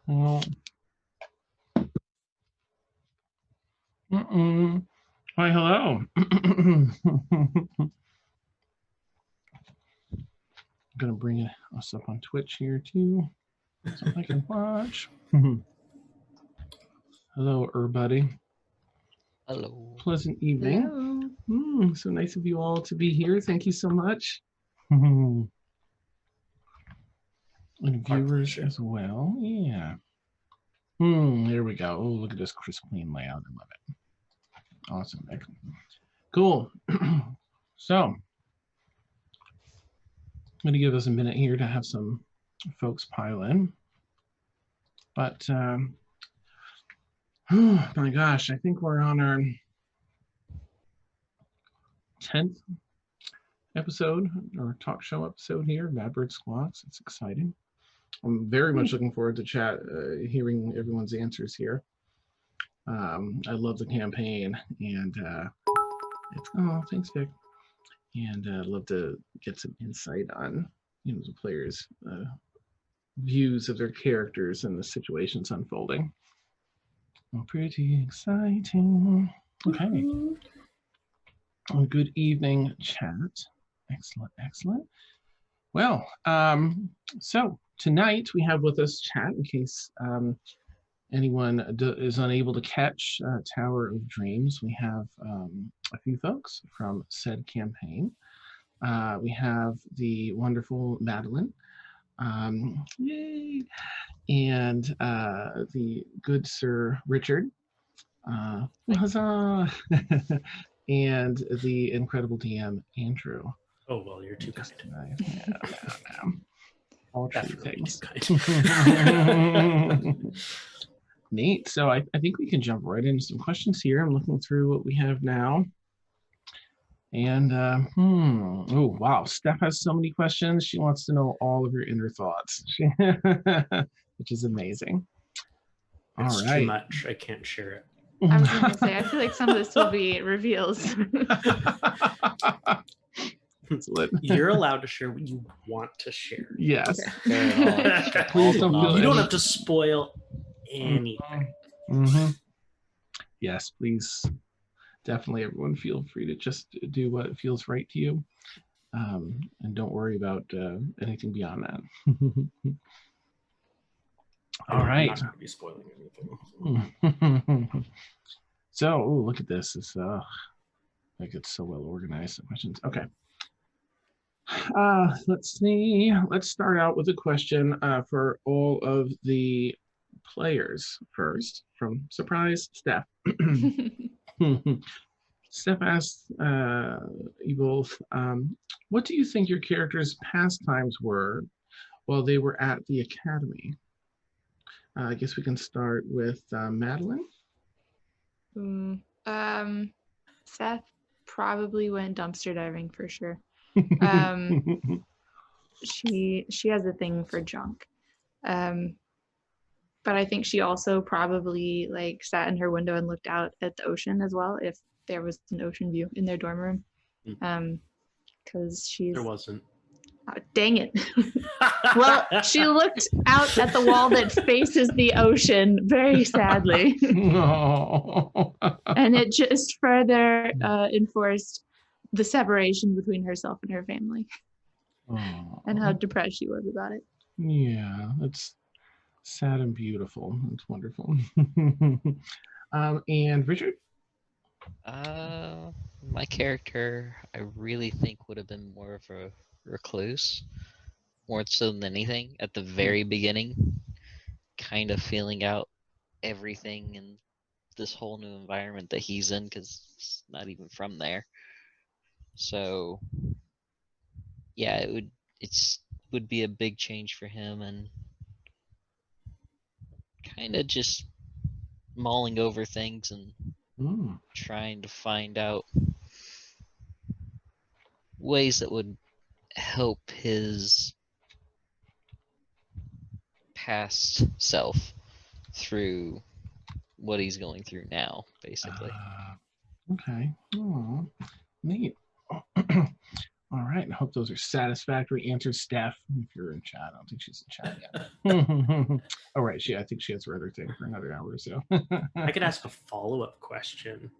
Oh. Hi, hello. I'm gonna bring us up on Twitch here too, so I can watch. Hello, everybody. Hello. Pleasant evening. Hello. So nice of you all to be here. Thank you so much. And viewers as well. Yeah. There we go. Oh, look at this crisp, clean layout. I love it. Awesome. Excellent. Cool. So, I'm going to give us a minute here to have some folks pile in. But, oh my gosh, I think we're on our 10th episode, or talk show episode here, Madbird Squawks. It's exciting. I'm very much looking forward to hearing everyone's answers here. I love the campaign, and thanks, Vic. And I'd love to get some insight on, the players' views of their characters and the situations unfolding. Oh, pretty exciting. Okay. Good evening, chat. Excellent, excellent. Well, so tonight we have with us chat in case anyone is unable to catch Tower of Dreams. We have a few folks from said campaign. We have the wonderful Madeline. Yay! And the good Sir Richard. Huzzah! And the incredible DM, Andrew. Oh, well, you're too kind. Yeah. All true things. Neat. So I think we can jump right into some questions here. I'm looking through what we have now. And, oh, wow. Steph has so many questions. She wants to know all of your inner thoughts, which is amazing. It's all right. too much. I can't share it. I was going to say, I feel like some of this will be reveals. You're allowed to share what you want to share. Yes. Okay. Please don't feel You don't have to spoil anything. Yes, please. Definitely, everyone feel free to just do what feels right to you. And don't worry about anything beyond that. All right. I'm not going to be spoiling anything. So, look at this. It's like it's so well organized. Questions. Okay. Let's see. Let's start out with a question for all of the players first. From surprise, Steph. Steph asked you both, what do you think your characters' pastimes were while they were at the academy? I guess we can start with Madeline. Seth probably went dumpster diving for sure. She has a thing for junk. But I think she also probably like sat in her window and looked out at the ocean as well, if there was an ocean view in their dorm room. Because she's... There wasn't. Oh, dang it. Well, she looked out at the wall that faces the ocean very sadly. And it just further enforced the separation between herself and her family. And how depressed she was about it. Yeah, it's sad and beautiful. It's wonderful. And Richard? My character, I really think would have been more of a recluse, more so than anything at the very beginning, kind of feeling out everything in this whole new environment that he's in, because he's not even from there. So yeah, it would be a big change for him, and kind of just mulling over things and trying to find out ways that would help his past self through what he's going through now, basically. Okay. Oh, neat. All right. I hope those are satisfactory answers, Steph. If you're in chat, I don't think she's in chat yet. All right. I think she has her other thing for another hour or so. I could ask a follow-up question.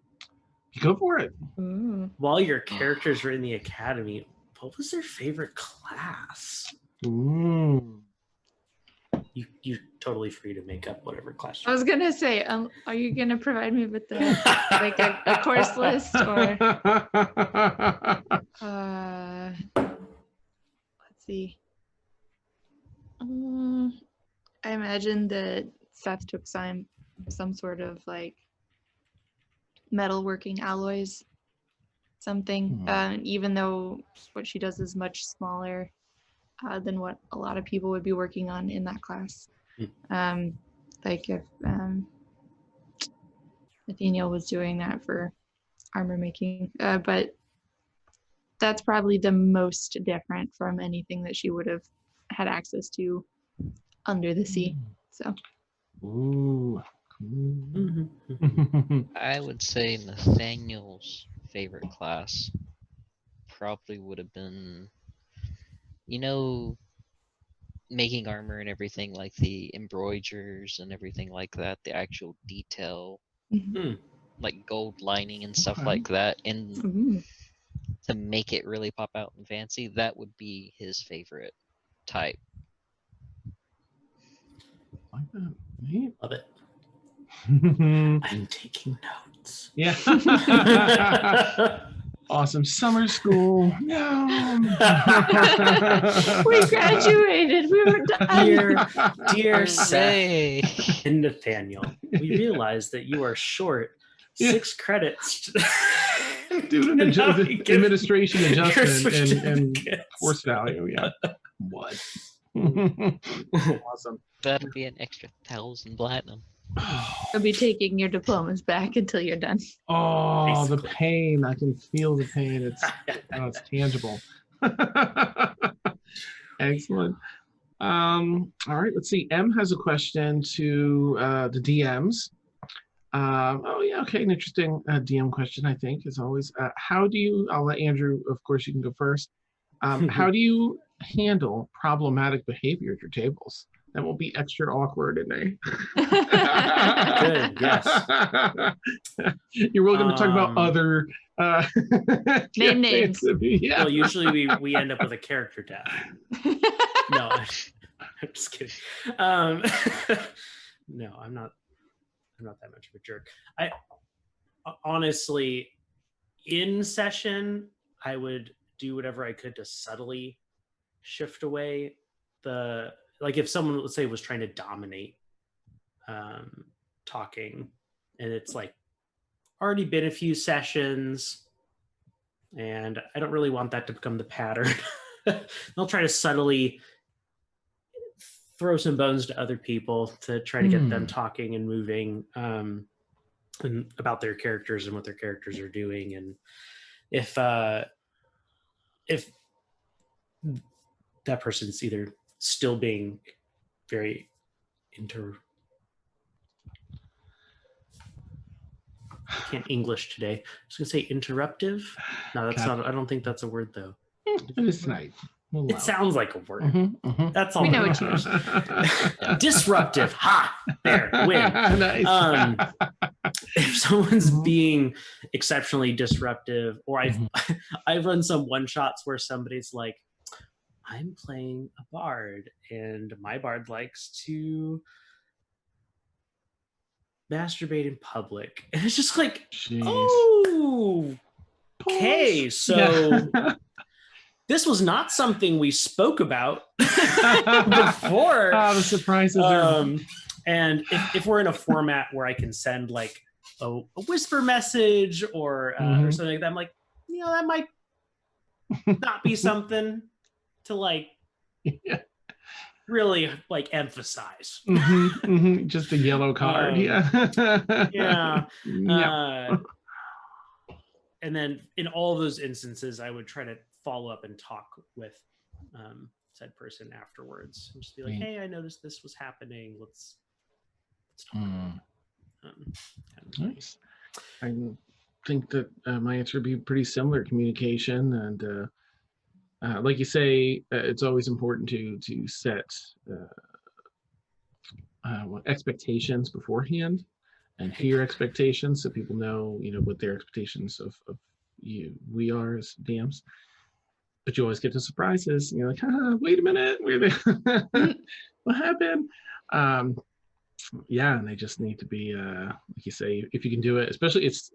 Go for it. Ooh. While your characters were in the academy, what was their favorite class? Ooh. You're totally free to make up whatever class. I was gonna say, are you gonna provide me with like a course list or? Let's see. I imagine that Seth took some sort of like metalworking alloys, something. Even though what she does is much smaller than what a lot of people would be working on in that class. Like if Nathaniel was doing that for armor making, but that's probably the most different from anything that she would have had access to under the sea. So. Ooh. Cool. I would say Nathaniel's favorite class probably would have been, making armor and everything, like the embroiders and everything like that, the actual detail, like gold lining and stuff like that, and to make it really pop out and fancy, that would be his favorite type. Like that. Neat. Love it. I'm taking notes. Yeah. Awesome. Summer school. No. We graduated. We were done. Dear Seth Yay. and Nathaniel, we realize that you are short 6 credits. Dude, administration adjustment and certificates. course value. Yeah. What? Awesome. That'd be an extra 1,000 platinum. I'll be taking your diplomas back until you're done. Oh, the Basically. pain. I can feel the pain. It's tangible. Excellent. All right, let's see. M has a question to the DMs. Oh, yeah, okay, an interesting DM question, I think, as always. How do you, I'll let Andrew, of course, you can go first. How do you handle problematic behavior at your tables? That will be extra awkward in there. Good, yes. You're really going to talk about other Name names. Yeah. Well, usually we end up with a character death. No, I'm just kidding. No, I'm not that much of a jerk. I honestly, in session, I would do whatever I could to subtly shift away like if someone, let's say, was trying to dominate talking, and it's like already been a few sessions and I don't really want that to become the pattern. They'll try to subtly throw some bones to other people to try to get them talking and moving and about their characters and what their characters are doing. And if that person's either still being very I can't English today. I was gonna say interruptive. No, that's not. I don't think that's a word though. This night. It sounds like a word. That's all. We know what you mean. Disruptive. Ha! There. Win. Nice. If someone's being exceptionally disruptive, or I've run some one shots where somebody's like, I'm playing a bard and my bard likes to masturbate in public. And it's just like, Jeez. oh, okay. So this was not something we spoke about before. Oh, the surprises are... And if we're in a format where I can send like a whisper message or something like that, I'm like, that might not be something to like really like emphasize. Just a yellow card. Yeah. Yep. And then in all those instances, I would try to follow up and talk with said person afterwards and just be like, hey, I noticed this was happening. Let's talk about it. Nice. I think that my answer would be pretty similar. Communication and like you say, it's always important to set expectations beforehand and hear expectations so people know, what their expectations of we are as DMs. But you always get the surprises. And you're like, wait a minute, what happened? Yeah, and they just need to be, like you say, if you can do it. Especially, it's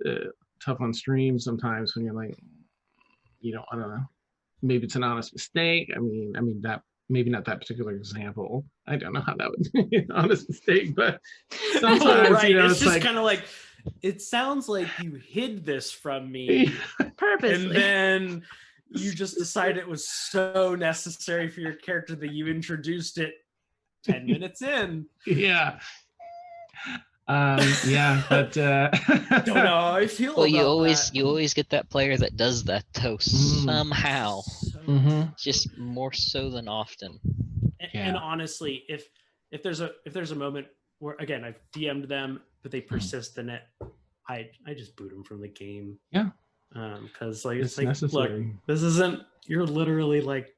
tough on stream sometimes when you're like, I don't know, maybe it's an honest mistake. I mean that maybe not that particular example. I don't know how that would be an honest mistake, but sometimes right. it's just like, kind of like, it sounds like you hid this from me Purposely. and then you just decided it was so necessary for your character that you introduced it 10 minutes in. Yeah. Yeah, but don't know how I feel Well, about you always get that player that does that though somehow. Just more so than often. And honestly, if there's a moment where, again, I've DM'd them but they persist in it, I just boot them from the game. Yeah. Because like it's like, necessary. look, this isn't. You're literally like,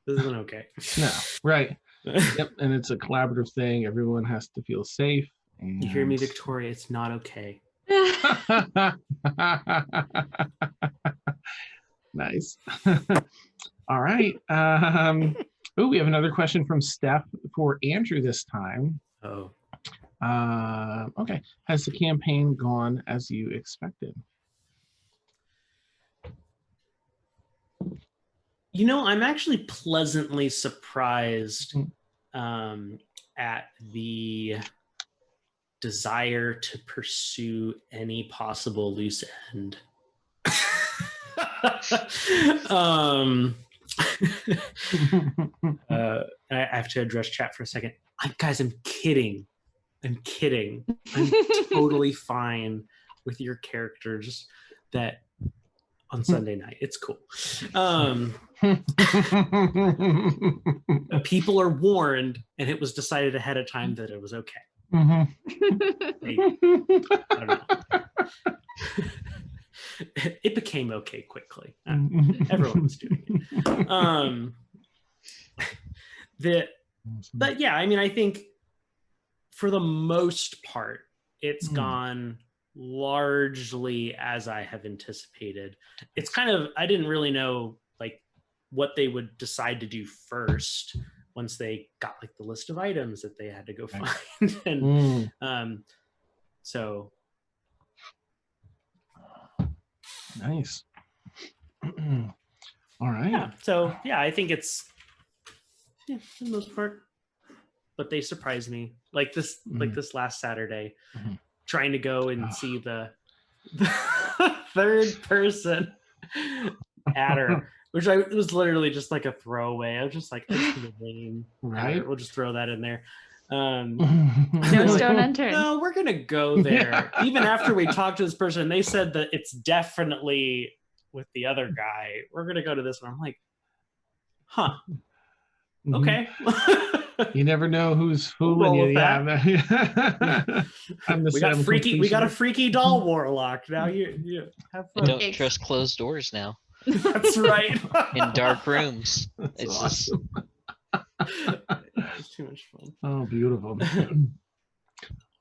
this isn't okay. No, right. Yep, and it's a collaborative thing. Everyone has to feel safe. And... You hear me, Victoria? It's not okay. Nice. All right. We have another question from Steph for Andrew this time. Oh. Okay. Has the campaign gone as you expected? I'm actually pleasantly surprised at the desire to pursue any possible loose end. I have to address chat for a second. Guys, I'm kidding. I'm totally fine with your characters that on Sunday night. It's cool. People are warned, and it was decided ahead of time that it was okay. Maybe. I don't know. It became okay quickly. Everyone was doing it. But yeah, I think for the most part, it's gone largely as I have anticipated. It's kind of, I didn't really know like what they would decide to do first once they got like the list of items that they had to go find. And so nice. All right. Yeah. So yeah, I think it's for the most part. But they surprised me. Like this last Saturday, trying to go and see the third person adder, which it was literally just like a throwaway. I was just like, it's the name. Right. We'll just throw that in there. No stone unturned. No, we're gonna go there. Yeah. Even after we talked to this person, they said that it's definitely with the other guy. We're gonna go to this one. I'm like, huh. Okay. You never know who's who. We got a freaky doll warlock. Now you have fun. I don't trust closed doors now. That's right. In dark rooms. It's awesome. It's too much fun. Oh, beautiful.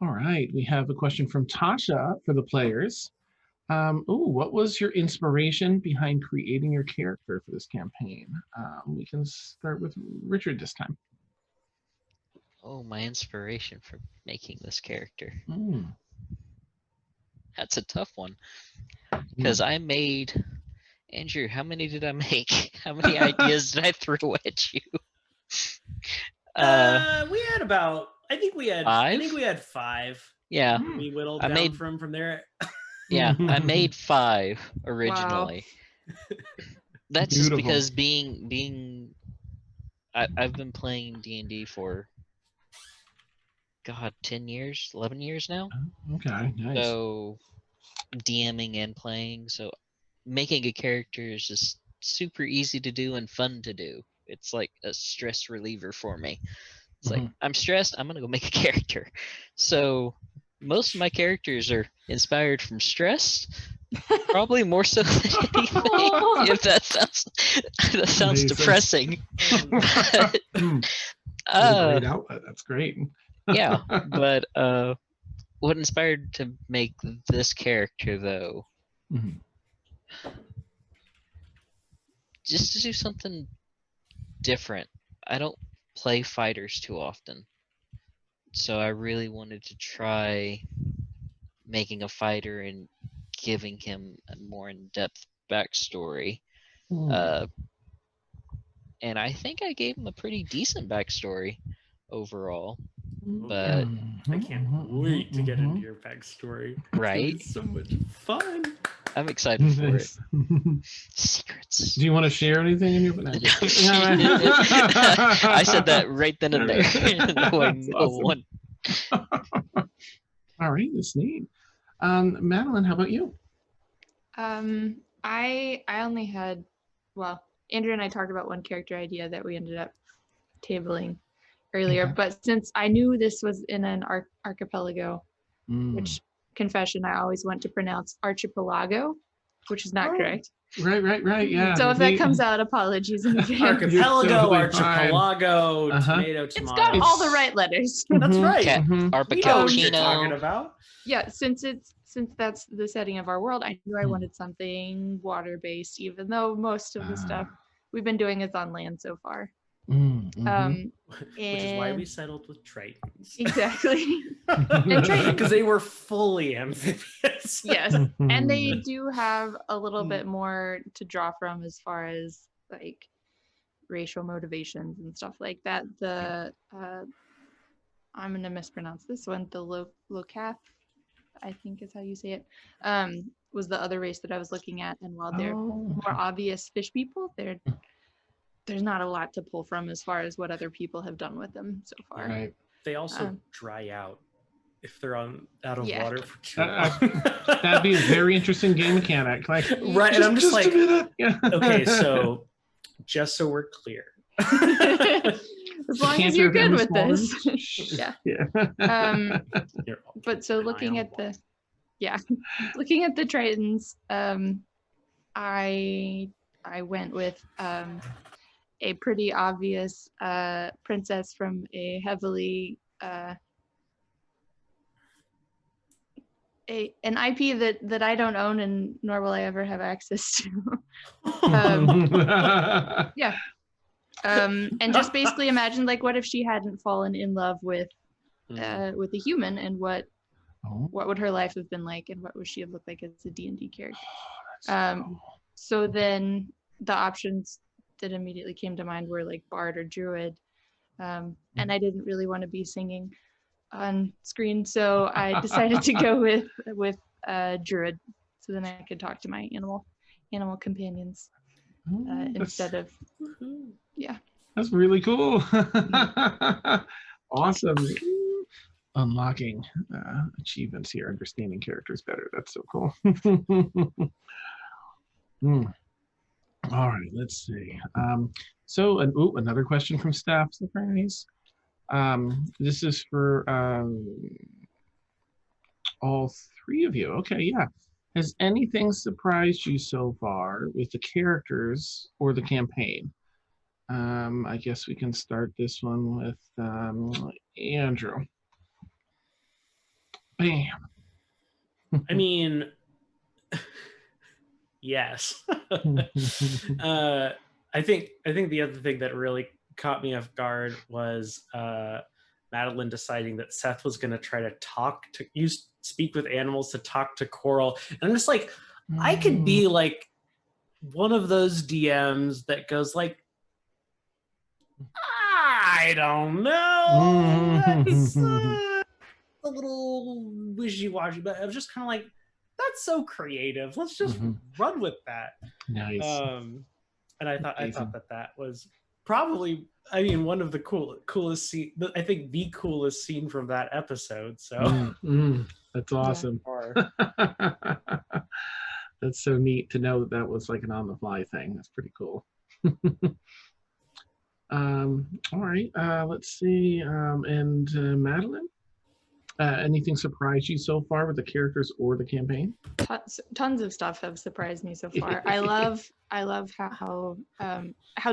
All right. We have a question from Tasha for the players. What was your inspiration behind creating your character for this campaign? We can start with Richard this time. Oh, my inspiration for making this character. That's a tough one. Because I made... Andrew, how many did I make? How many ideas did I throw at you? We had about... I think we had 5. Yeah. We whittled down from there. Yeah, I made 5 originally. Wow. That's beautiful. Just because I've been playing D&D for 10 years, 11 years now. Okay, nice. So DMing and playing, so making a character is just super easy to do and fun to do. It's like a stress reliever for me. It's like, I'm stressed, I'm gonna go make a character. So most of my characters are inspired from stress, Probably more so than anything. If that sounds Amazing. depressing. Mm, But, what a great outlet. That's great. yeah, but what inspired to make this character though, Mhm. just to do something different. I don't play fighters too often, so I really wanted to try making a fighter and giving him a more in-depth backstory. Mm. And I think I gave him a pretty decent backstory overall. But I Mhm, can't mhm, wait to get mhm. into your backstory. It's gonna be right, so much fun. I'm excited for it. Nice. Secrets. Do you want to share anything in your? No, just kidding. I said that right then and there. No, I That's no awesome. one. All right, that's neat. Madeline, how about you? I only had, well, Andrew and I talked about one character idea that we ended up tabling earlier, Okay. but since I knew this was in an archipelago, Mm. which confession I always want to pronounce archipelago, which is not Oh, correct. Right. Yeah. So if that comes out, apologies in advance. Archipelago, totally fine. archipelago, Uh-huh. tomato, It's tomato. got all the right letters. That's Mhm, right. Cat, mhm. We know what you're Arpacappuccino. talking about. Yeah, since that's the setting of our world, I knew I wanted something water-based, even though most of the stuff we've been doing is on land so far. Mhm. Which is why we And settled with Tritons. exactly. Tritons- Because they were fully amphibious. Yes. And Mhm. they do have a little bit more to draw from as far as like racial motivations and stuff like that. The I'm gonna mispronounce this one. The Locath, I think is how you say it, was the other race that I was looking at. And while they're Oh, more obvious fish people, there's not a lot to pull from as far as what other people have done with them so far. right. They also dry out if they're out of Yeah. water for too long. That'd be a very interesting game mechanic. Like, Right, and I'm just like, a minute. Yeah. okay, so just so we're clear. As long as Can't you're do it in good the with small this. rooms? Yeah. Yeah. You're all But so keeping an eye looking on at water. looking at the Tritons, I went with a pretty obvious princess from a heavily an IP that I don't own and nor will I ever have access to. Yeah. And just basically imagine like what if she hadn't fallen in love with a human, and what would her life have been like, and what would she have looked like as a D&D character? So then the options that immediately came to mind were like bard or druid, and I didn't really want to be singing on screen, so I decided to go with druid, so then I could talk to my animal companions instead of That's really cool. Awesome. Unlocking achievements here, understanding characters better. That's so cool. All right, let's see. So another question from staff. Surprise. This is for all three of you. Okay, yeah. Has anything surprised you so far with the characters or the campaign? I guess we can start this one with Andrew. Bam. I mean, yes. I think the other thing that really caught me off guard was Madeline deciding that Seth was going to try to speak with animals to talk to Coral, and I'm just like, I could be like one of those DMs that goes like, I don't know, that's a little wishy-washy, but I was just kind of like, that's so creative. Let's just run with that. Nice. And I thought that was probably, I mean, one of the coolest scene. I think the coolest scene from that episode. So that's awesome. That's so neat to know that was like an on-the-fly thing. That's pretty cool. All right. Let's see. And Madeline. Anything surprised you so far with the characters or the campaign? Tons of stuff have surprised me so far. I love how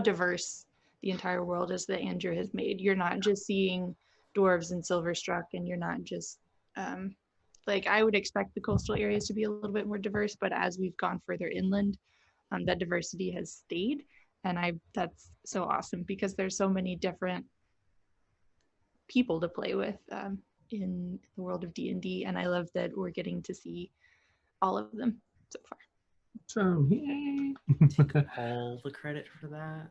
diverse the entire world is that Andrew has made. You're not just seeing dwarves and Silverstruck, and you're not just like, I would expect the coastal areas to be a little bit more diverse, but as we've gone further inland, that diversity has stayed, and that's so awesome because there's so many different people to play with in the world of D&D, and I love that we're getting to see all of them so far. So, yay. All the credit for that.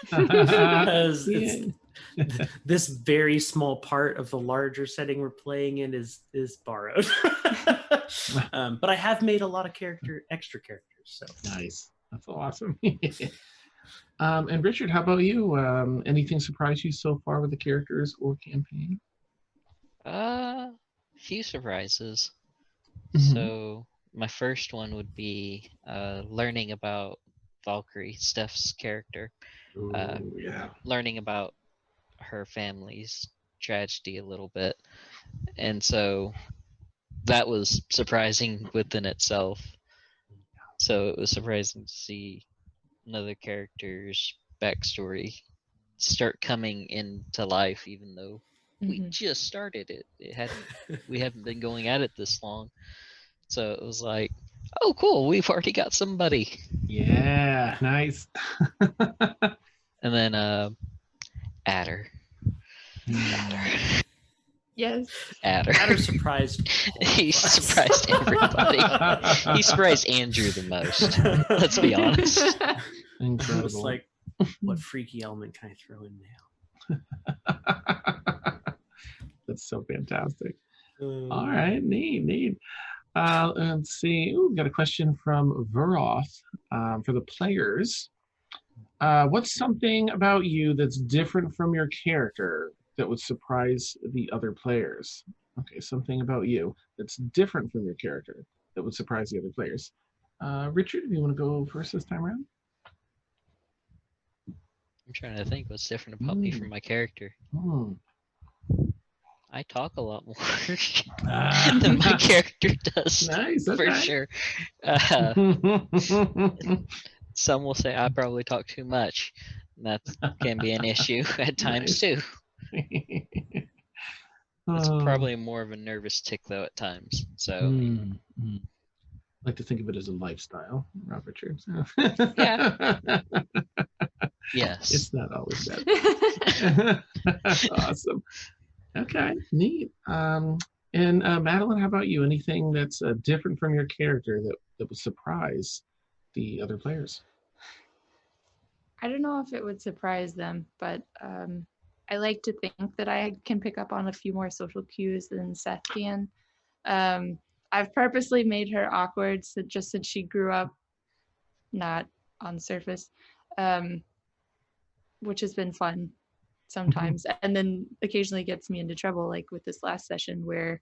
Because This very small part of the larger setting we're playing in is borrowed. But I have made a lot of extra characters. So nice. That's awesome. And Richard, how about you? Anything surprise you so far with the characters or campaign? Few surprises. Mhm. So my first one would be learning about Valkyrie, Steph's character. Yeah. Learning about her family's tragedy a little bit. And so that was surprising within itself. So it was surprising to see another character's backstory start coming into life, even though we just started it. We haven't been going at it this long. So it was like, oh cool, we've already got somebody. Yeah, nice. And then Adder. Yes. Adder surprised. He surprised everybody. He surprised Andrew the most. Let's be honest. Incredible. It's like, what freaky element can I throw in now? That's so fantastic. All right, neat. Let's see. Ooh, we got a question from Veroth for the players. What's something about you that's different from your character that would surprise the other players? Okay, something about you that's different from your character that would surprise the other players. Richard, do you want to go first this time around? I'm trying to think what's different about me from my character. I talk a lot more than my character does. Nice, for okay. sure. Some will say I probably talk too much. And that can be an issue at times too. It's probably more of a nervous tick though at times. So I like to think of it as a lifestyle, Richard. Yeah. Yes. It's not always that. Awesome. Okay, neat. And Madeline, how about you? Anything that's different from your character that would surprise the other players? I don't know if it would surprise them, but I like to think that I can pick up on a few more social cues than Seth can. I've purposely made her awkward just since she grew up not on the surface, which has been fun sometimes, and then occasionally gets me into trouble, like with this last session where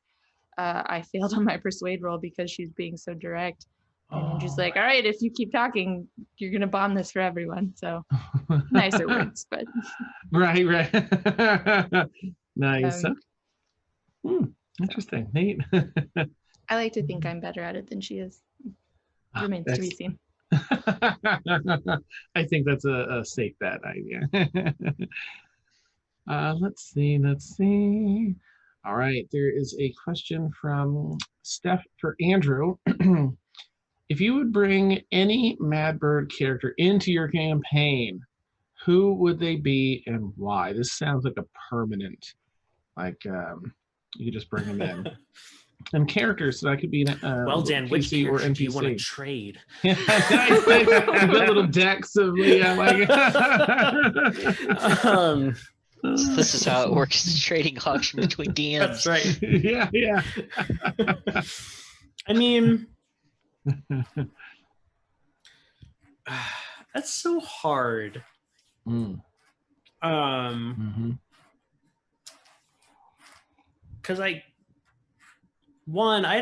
I failed on my persuade roll because she's being so direct. And Andrew's like, all right, if you keep talking, you're going to bomb this for everyone. So nicer words, but. Right. Nice. Interesting. Neat. I like to think I'm better at it than she is. Remains to be seen. I think that's a safe bet idea. Let's see. All right, there is a question from Steph for Andrew. If you would bring any Madbird character into your campaign, who would they be and why? This sounds like a permanent, like you could just bring them in. And characters, so that could be well, Dan, PC which character or NPC. do you want to trade? Nice. Got little decks of like. This is how it works. It's a trading auction between DMs. That's right. Yeah. I mean, that's so hard. Because I'd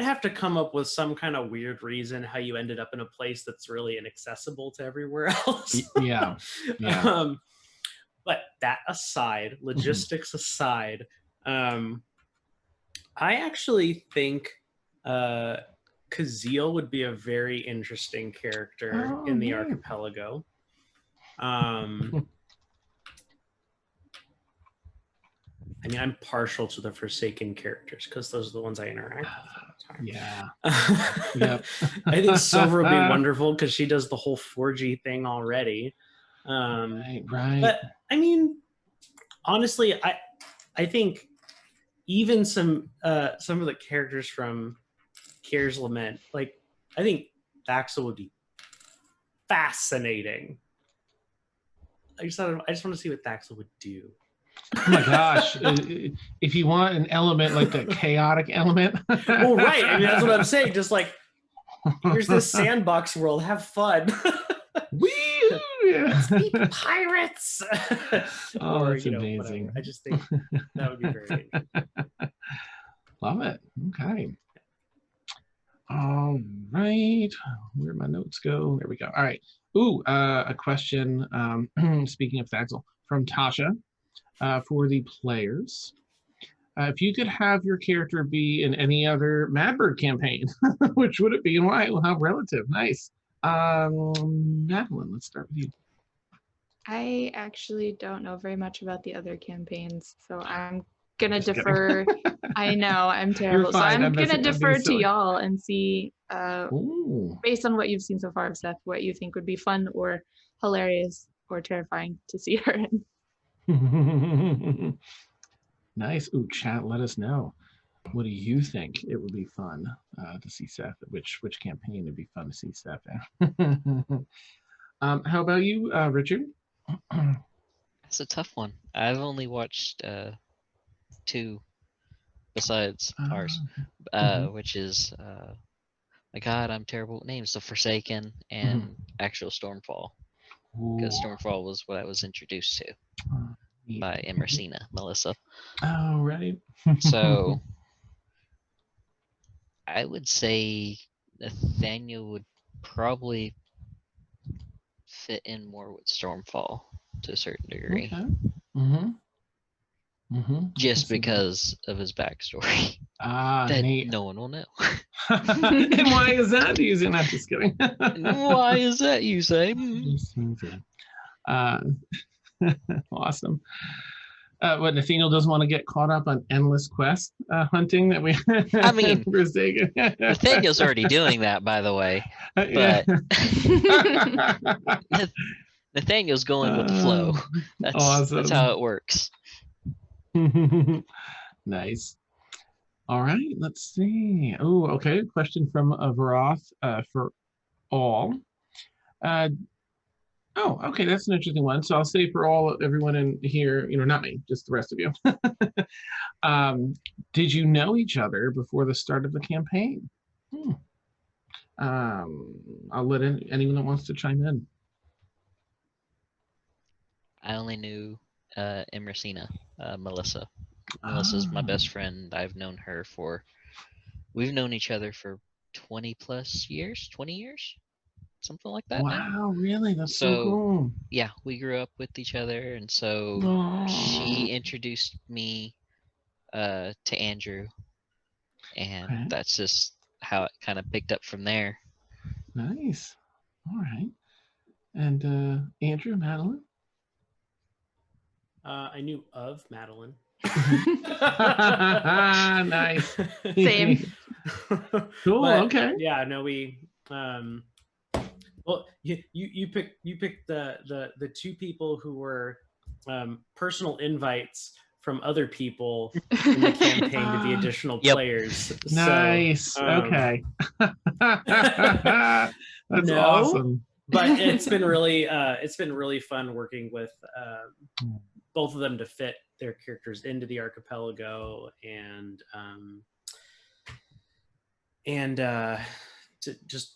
have to come up with some kind of weird reason how you ended up in a place that's really inaccessible to everywhere else. Yeah. But that aside, logistics aside, I actually think Kazeel would be a very interesting character Oh, in the nice. archipelago. I mean, I'm partial to the Forsaken characters because those are the ones I interact with all the time. Yeah. Yep. I think Silver would be wonderful because she does the whole 4G thing already. Right. But I mean, honestly, I think even some of the characters from Kier's Lament, like I think Daxel would be fascinating. I just want to see what Daxel would do. Oh my gosh. If you want an element like the chaotic element. Well, right. I mean, that's what I'm saying. Just like, here's this sandbox world. Have fun. Woo! Let's be pirates. Oh, Or, that's amazing. whatever. I just think that would be very interesting. Love it. Okay. All right. Where'd my notes go? There we go. All right. Ooh, a question. Speaking of Thaxel, from Tasha. For the players, if you could have your character be in any other Madbird campaign, which would it be and why? Well, how relative. Nice. Madeline, let's start with you. I actually don't know very much about the other campaigns, so I'm gonna Just defer. I know I'm terrible, so fine. I'm I'm gonna being defer to silly. y'all and see, Ooh. based on what you've seen so far of Seth, what you think would be fun or hilarious or terrifying to see her in. Nice. Ooh, chat, let us know. What do you think it would be fun to see Seth? Which campaign would be fun to see Seth in? How about you, Richard? That's a tough one. I've only watched 2 besides ours, which is my God, I'm terrible with names. The Forsaken and actual Stormfall, because Stormfall was what I was introduced to by Emersina, Melissa. Oh, right. So I would say Nathaniel would probably fit in more with Stormfall to a certain degree. Okay. Just because of his backstory that neat. no one will know. And why is that? Using that? Just kidding. Why is that, you say? Awesome. What, Nathaniel doesn't want to get caught up on endless quest hunting that we. I mean, forsaken. Nathaniel's already doing that, by the way. Yeah. But Nathaniel's going with the flow. That's awesome. That's how it works. Nice. All right, let's see. Oh, okay. Question from Varoth for all. Oh, okay, that's an interesting one. So I'll say for everyone in here, not me, just the rest of you. Did you know each other before the start of the campaign? I'll let anyone that wants to chime in. I only knew Emersina, Melissa. Melissa's my best friend. We've known each other for 20 years, something like that. Wow, now. Really? That's so cool. Yeah, we grew up with each other, and so she introduced me to Andrew, and that's just how it kind of picked up from there. Nice. All right. And Andrew, Madeline? I knew of Madeline. Nice. Same. Cool. But, okay. Yeah. No, we. Well, you picked the 2 people who were personal invites from other people in the campaign to be additional players. Nice. So, okay. That's awesome. But it's been really fun working with both of them to fit their characters into the archipelago and to just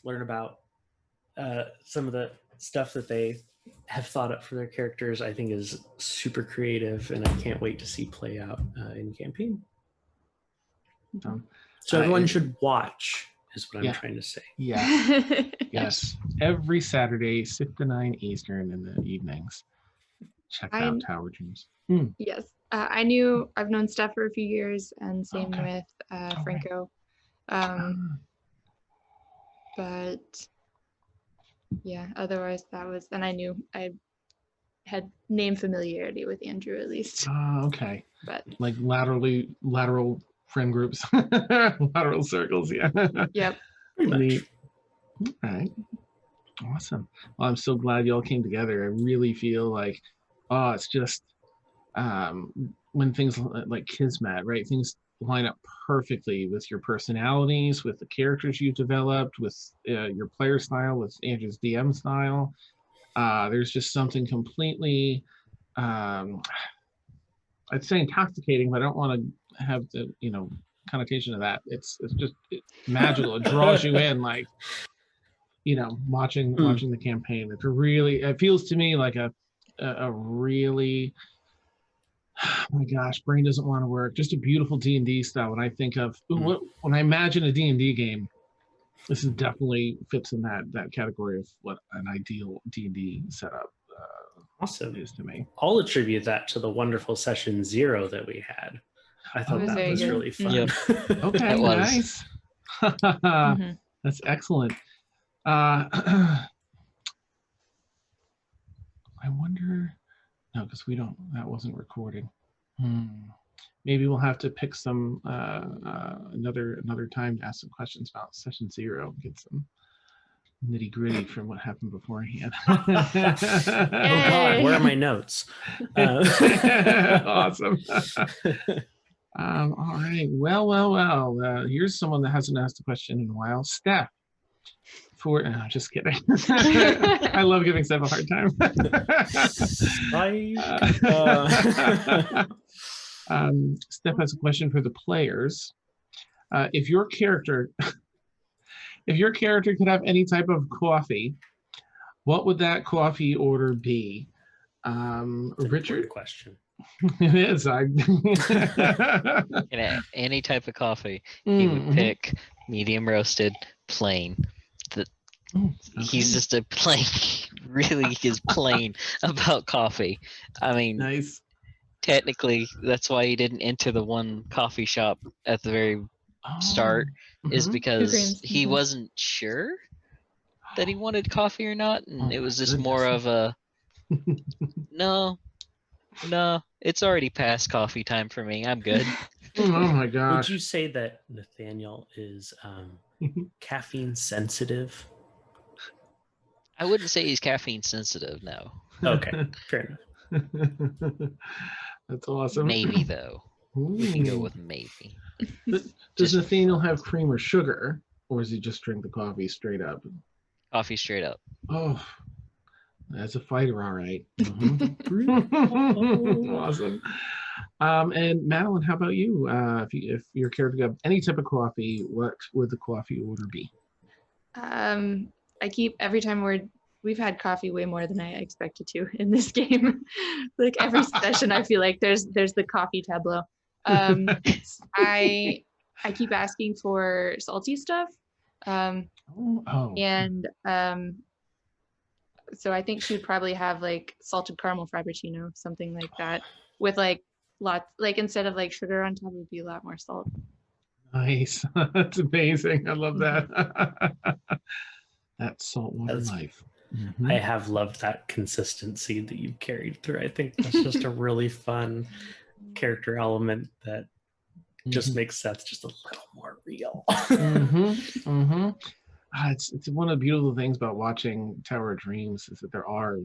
learn about some of the stuff that they have thought up for their characters. I think is super creative, and I can't wait to see play out in campaign. So everyone should watch, is what I'm trying to say. Yeah. Yes. Every Saturday, 6 to 9 Eastern in the evenings. Check out Tower Dreams. Yes. I've known Steph for a few years, and same Okay. with Franco. But yeah, otherwise that was, and I knew I had name familiarity with Andrew at least. Okay. But Like lateral friend groups, lateral circles. Yeah. yep. Pretty much. Neat. All right. Awesome. Well, I'm so glad y'all came together. I really feel like, oh, it's just when things like Kismet, right? Things line up perfectly with your personalities, with the characters you've developed, with your player style, with Andrew's DM style. There's just something completely, I'd say intoxicating, but I don't want to have the, connotation of that. It's just magical. It draws you in, like, watching the campaign. It feels to me like a really, oh my gosh, brain doesn't want to work. Just a beautiful D&D style. When I think of when I imagine a D&D game, this is definitely fits in that category of what an ideal D&D setup Awesome. is to me. I'll attribute that to the wonderful session 0 that we had. I thought was that very was good. really fun. Yep. Okay, It was. nice. Mhm. That's excellent. I wonder. No, because that wasn't recorded. Maybe we'll have to pick some another time to ask some questions about session 0. Get some nitty gritty from what happened beforehand. Oh God, where are my notes? Awesome. All right. Well. Here's someone that hasn't asked a question in a while. Steph. I'm just kidding. I love giving Steph a hard time. Steph has a question for the players. If your character could have any type of coffee, what would that coffee order be? Richard? Question. It is. Any type of coffee, he would pick medium roasted, plain. He's just a plain, really is plain about coffee. I mean, nice. Technically, that's why he didn't enter the one coffee shop at the very start, is because he wasn't sure that he wanted coffee or not, and it was just more of a no, it's already past coffee time for me. I'm good. Oh my gosh. Would you say that Nathaniel is caffeine sensitive? I wouldn't say he's caffeine sensitive, no. Okay, fair enough. That's awesome. Maybe though. We can go with maybe. Does Nathaniel have cream or sugar, or does he just drink the coffee straight up? Coffee straight up. Oh, that's a fighter, all right. Awesome. And Madeline, how about you? If your character got any type of coffee, what would the coffee order be? I keep every time we've had coffee way more than I expected to in this game. Like every session, I feel like there's the coffee tableau. I keep asking for salty stuff. And so I think she would probably have like salted caramel frappuccino, something like that, with like lots, like instead of like sugar on top, it would be a lot more salt. Nice. That's amazing. I love that. That's saltwater life. I have loved that consistency that you've carried through. I think that's just a really fun character element that just makes Seth just a little more real. It's one of the beautiful things about watching Tower of Dreams is that there are,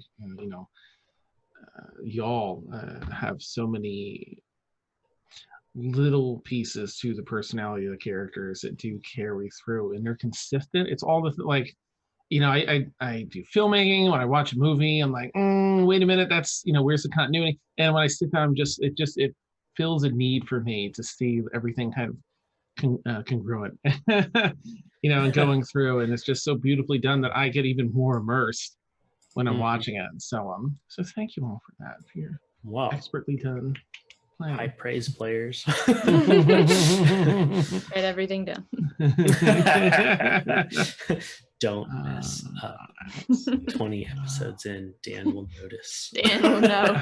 y'all have so many little pieces to the personality of the characters that do carry through, and they're consistent. It's all the I do filmmaking. When I watch a movie, I'm like, wait a minute, that's where's the continuity? And when I sit down, it fills a need for me to see everything kind of congruent, and going through, and it's just so beautifully done that I get even more immersed when I'm watching it. So thank you all for that. You're expertly done. High praise, players. Write everything down. Don't mess up. 20 episodes in, Dan will notice. Dan will know.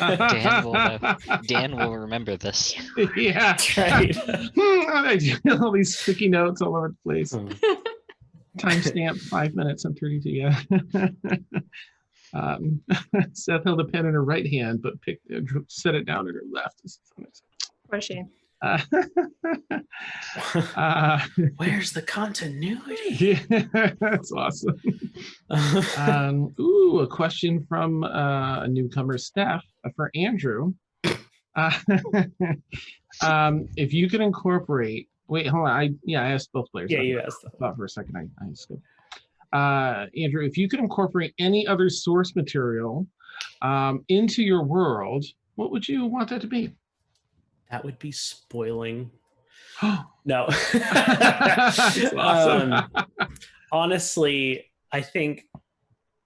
Dan will know. Dan will remember this. Yeah. That's right. I do all these sticky notes all over the place. Hmm. Timestamp 5 minutes and 32. Yeah. Seth held a pen in her right hand, but set it down in her left. For shame. Where's the continuity? Yeah, that's awesome. A question from a newcomer, Steph, for Andrew. If you could incorporate, wait, hold on. I asked both players. Yeah, you asked. I thought for a second I skipped. Andrew, if you could incorporate any other source material into your world, what would you want that to be? That would be spoiling. Oh, No. that's awesome. Honestly, I think,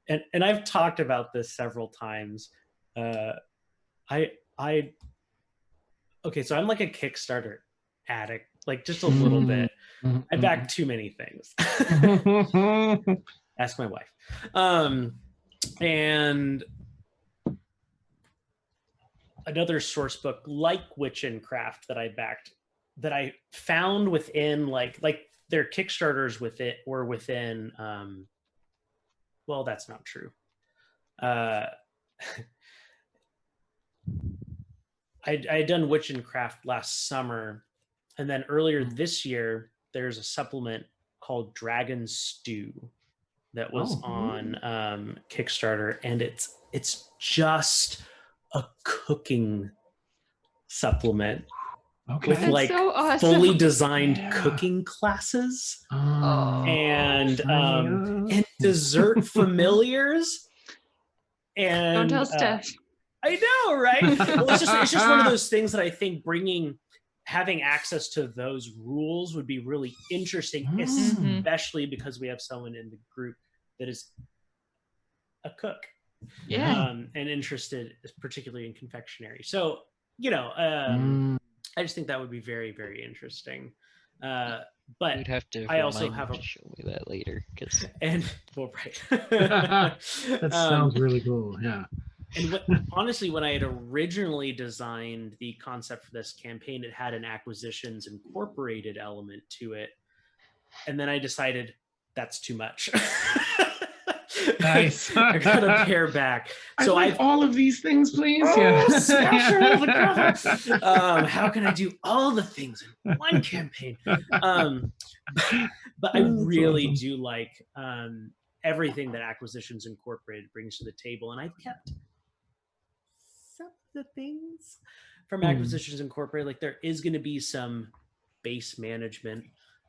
and I've talked about this several times. Okay, so I'm like a Kickstarter addict, like just a little bit. I back too many things. Ask my wife. And another source book like Witch and Craft that I backed, that I found within like their Kickstarters with it were within well, that's not true. I'd done Witch and Craft last summer, and then earlier this year there's a supplement called Dragon Stew that was on Kickstarter, and it's just a cooking supplement with That's like so awesome. fully designed cooking classes and dessert familiars. And Don't tell Steph. I know, right? Well, it's just one of those things that I think having access to those rules would be really interesting, especially because we have someone in the group that is a cook. Yeah. And interested particularly in confectionery. So, I just think that would be very, very interesting. But You'd have to I also remind have me to show me that later, because right. That sounds really cool. Yeah. And honestly, when I had originally designed the concept for this campaign, it had an Acquisitions Incorporated element to it. And then I decided that's too much. Nice. I gotta pare back. So I like all of these things, please. Smash her over the cover. How can I do all the things in one campaign? But I really do like everything that Acquisitions Incorporated brings to the table, and I've kept some of the things from Acquisitions Incorporated. Like there is going to be some base management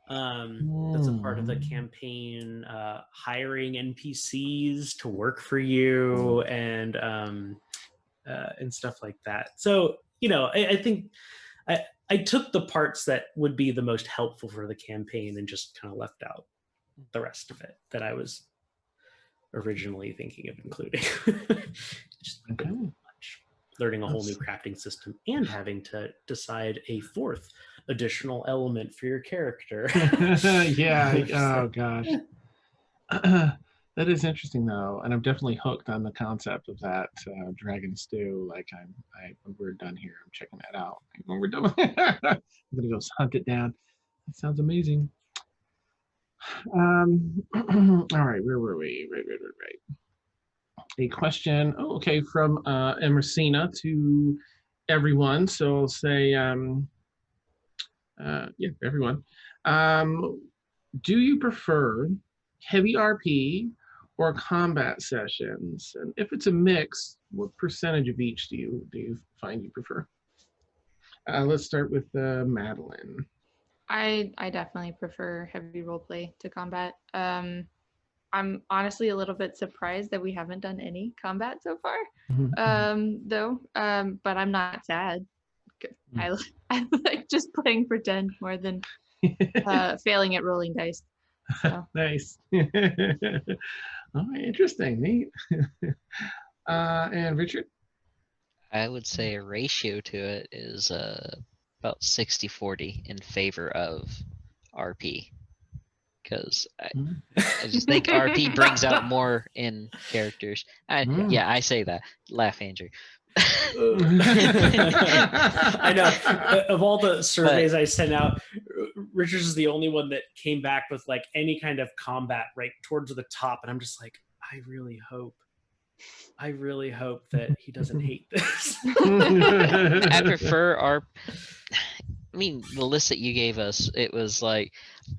that's a part of the campaign, hiring NPCs to work for you and stuff like that. So, I think I took the parts that would be the most helpful for the campaign and just kind of left out the rest of it that I was originally thinking of including. Just a bit much. Learning a whole new crafting system and having to decide a fourth additional element for your character. Yeah. Oh gosh. That is interesting though, and I'm definitely hooked on the concept of that dragon stew. Like when we're done here, I'm checking that out. When we're done, I'm gonna go hunt it down. That sounds amazing. All right, where were we? Right. A question. Oh, okay, from Emersina to everyone. So I'll say, everyone. Do you prefer heavy RP or combat sessions? And if it's a mix, what percentage of each do you find you prefer? Let's start with Madeline. I definitely prefer heavy roleplay to combat. I'm honestly a little bit surprised that we haven't done any combat so far, though. But I'm not sad. I like just playing pretend more than failing at rolling dice. So. Nice. Oh, interesting. Neat. And Richard? I would say a ratio to it is about 60-40 in favor of RP. because Mm. I just think RP brings out more in characters. Yeah, I say that. Laugh, Andrew. I know. Of all the surveys I sent out, Richards is the only one that came back with like any kind of combat right towards the top, and I'm just like, I really hope that he doesn't hate this. I prefer I mean, the list that you gave us, it was like,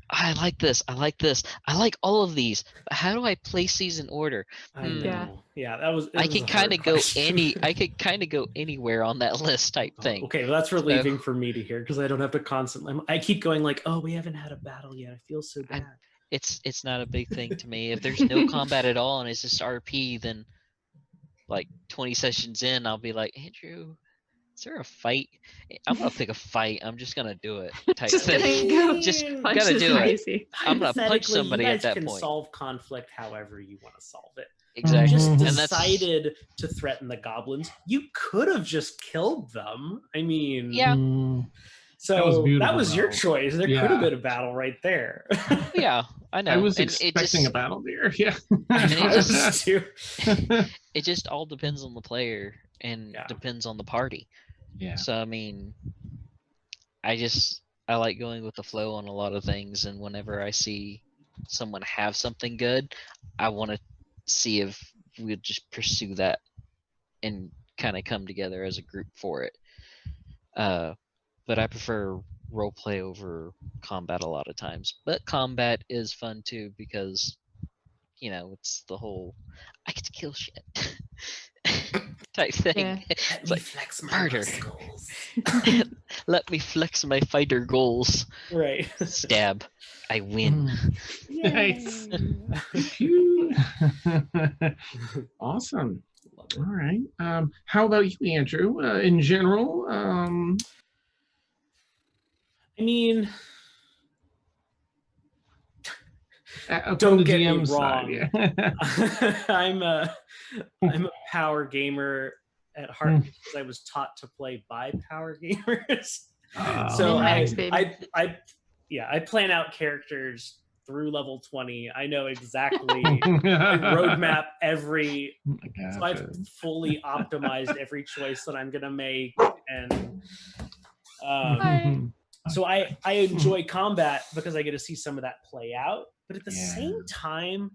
I like this, I like this, I like all of these. But how do I place these in order? I know. Yeah, that was. I could kind of go I could kind of go anywhere on that list type thing. Okay, well, that's relieving for me to hear because I don't have to constantly. I keep going like, oh, we haven't had a battle yet. I feel so bad. It's not a big thing to me. If there's no combat at all and it's just RP, then like 20 sessions in, I'll be like, Andrew, is there a fight? I'm gonna pick a fight. I'm just gonna do it. Type Just thing. gonna go Just punch gotta this do it. crazy. I'm gonna punch Hypothetically, somebody you at guys that can point. solve conflict however you want to solve it. Exactly. You just Mhm. And that's decided to threaten the goblins. You could have just killed them. I mean, Yeah. So That was beautiful, that was your though. choice. There could have been a battle right there. yeah, I know. I was And expecting a battle there. Yeah. I mean, it know, just- I was too. it just all depends on the player and Yeah. depends on the party. Yeah. So I mean, I like going with the flow on a lot of things, and whenever I see someone have something good, I want to see if we would just pursue that and kind of come together as a group for it. But I prefer role play over combat a lot of times. But combat is fun too because it's the whole I get to kill shit type thing. Yeah. It's like flex murder. muscles. Let me flex my fighter goals. Right. Stab. I win. Nice. Yay. Phew. Awesome. Love it. All right. How about you, Andrew? In general, I mean, from Don't the get me DM wrong. side, yeah. I'm a power gamer at heart Mm. because I was taught to play by power gamers. Oh, So Min-max, baby. I plan out characters through level 20. I know exactly. I roadmap every. So I've fully optimized every choice that I'm gonna make, and so I enjoy combat because I get to see some of that play out. But at the same time,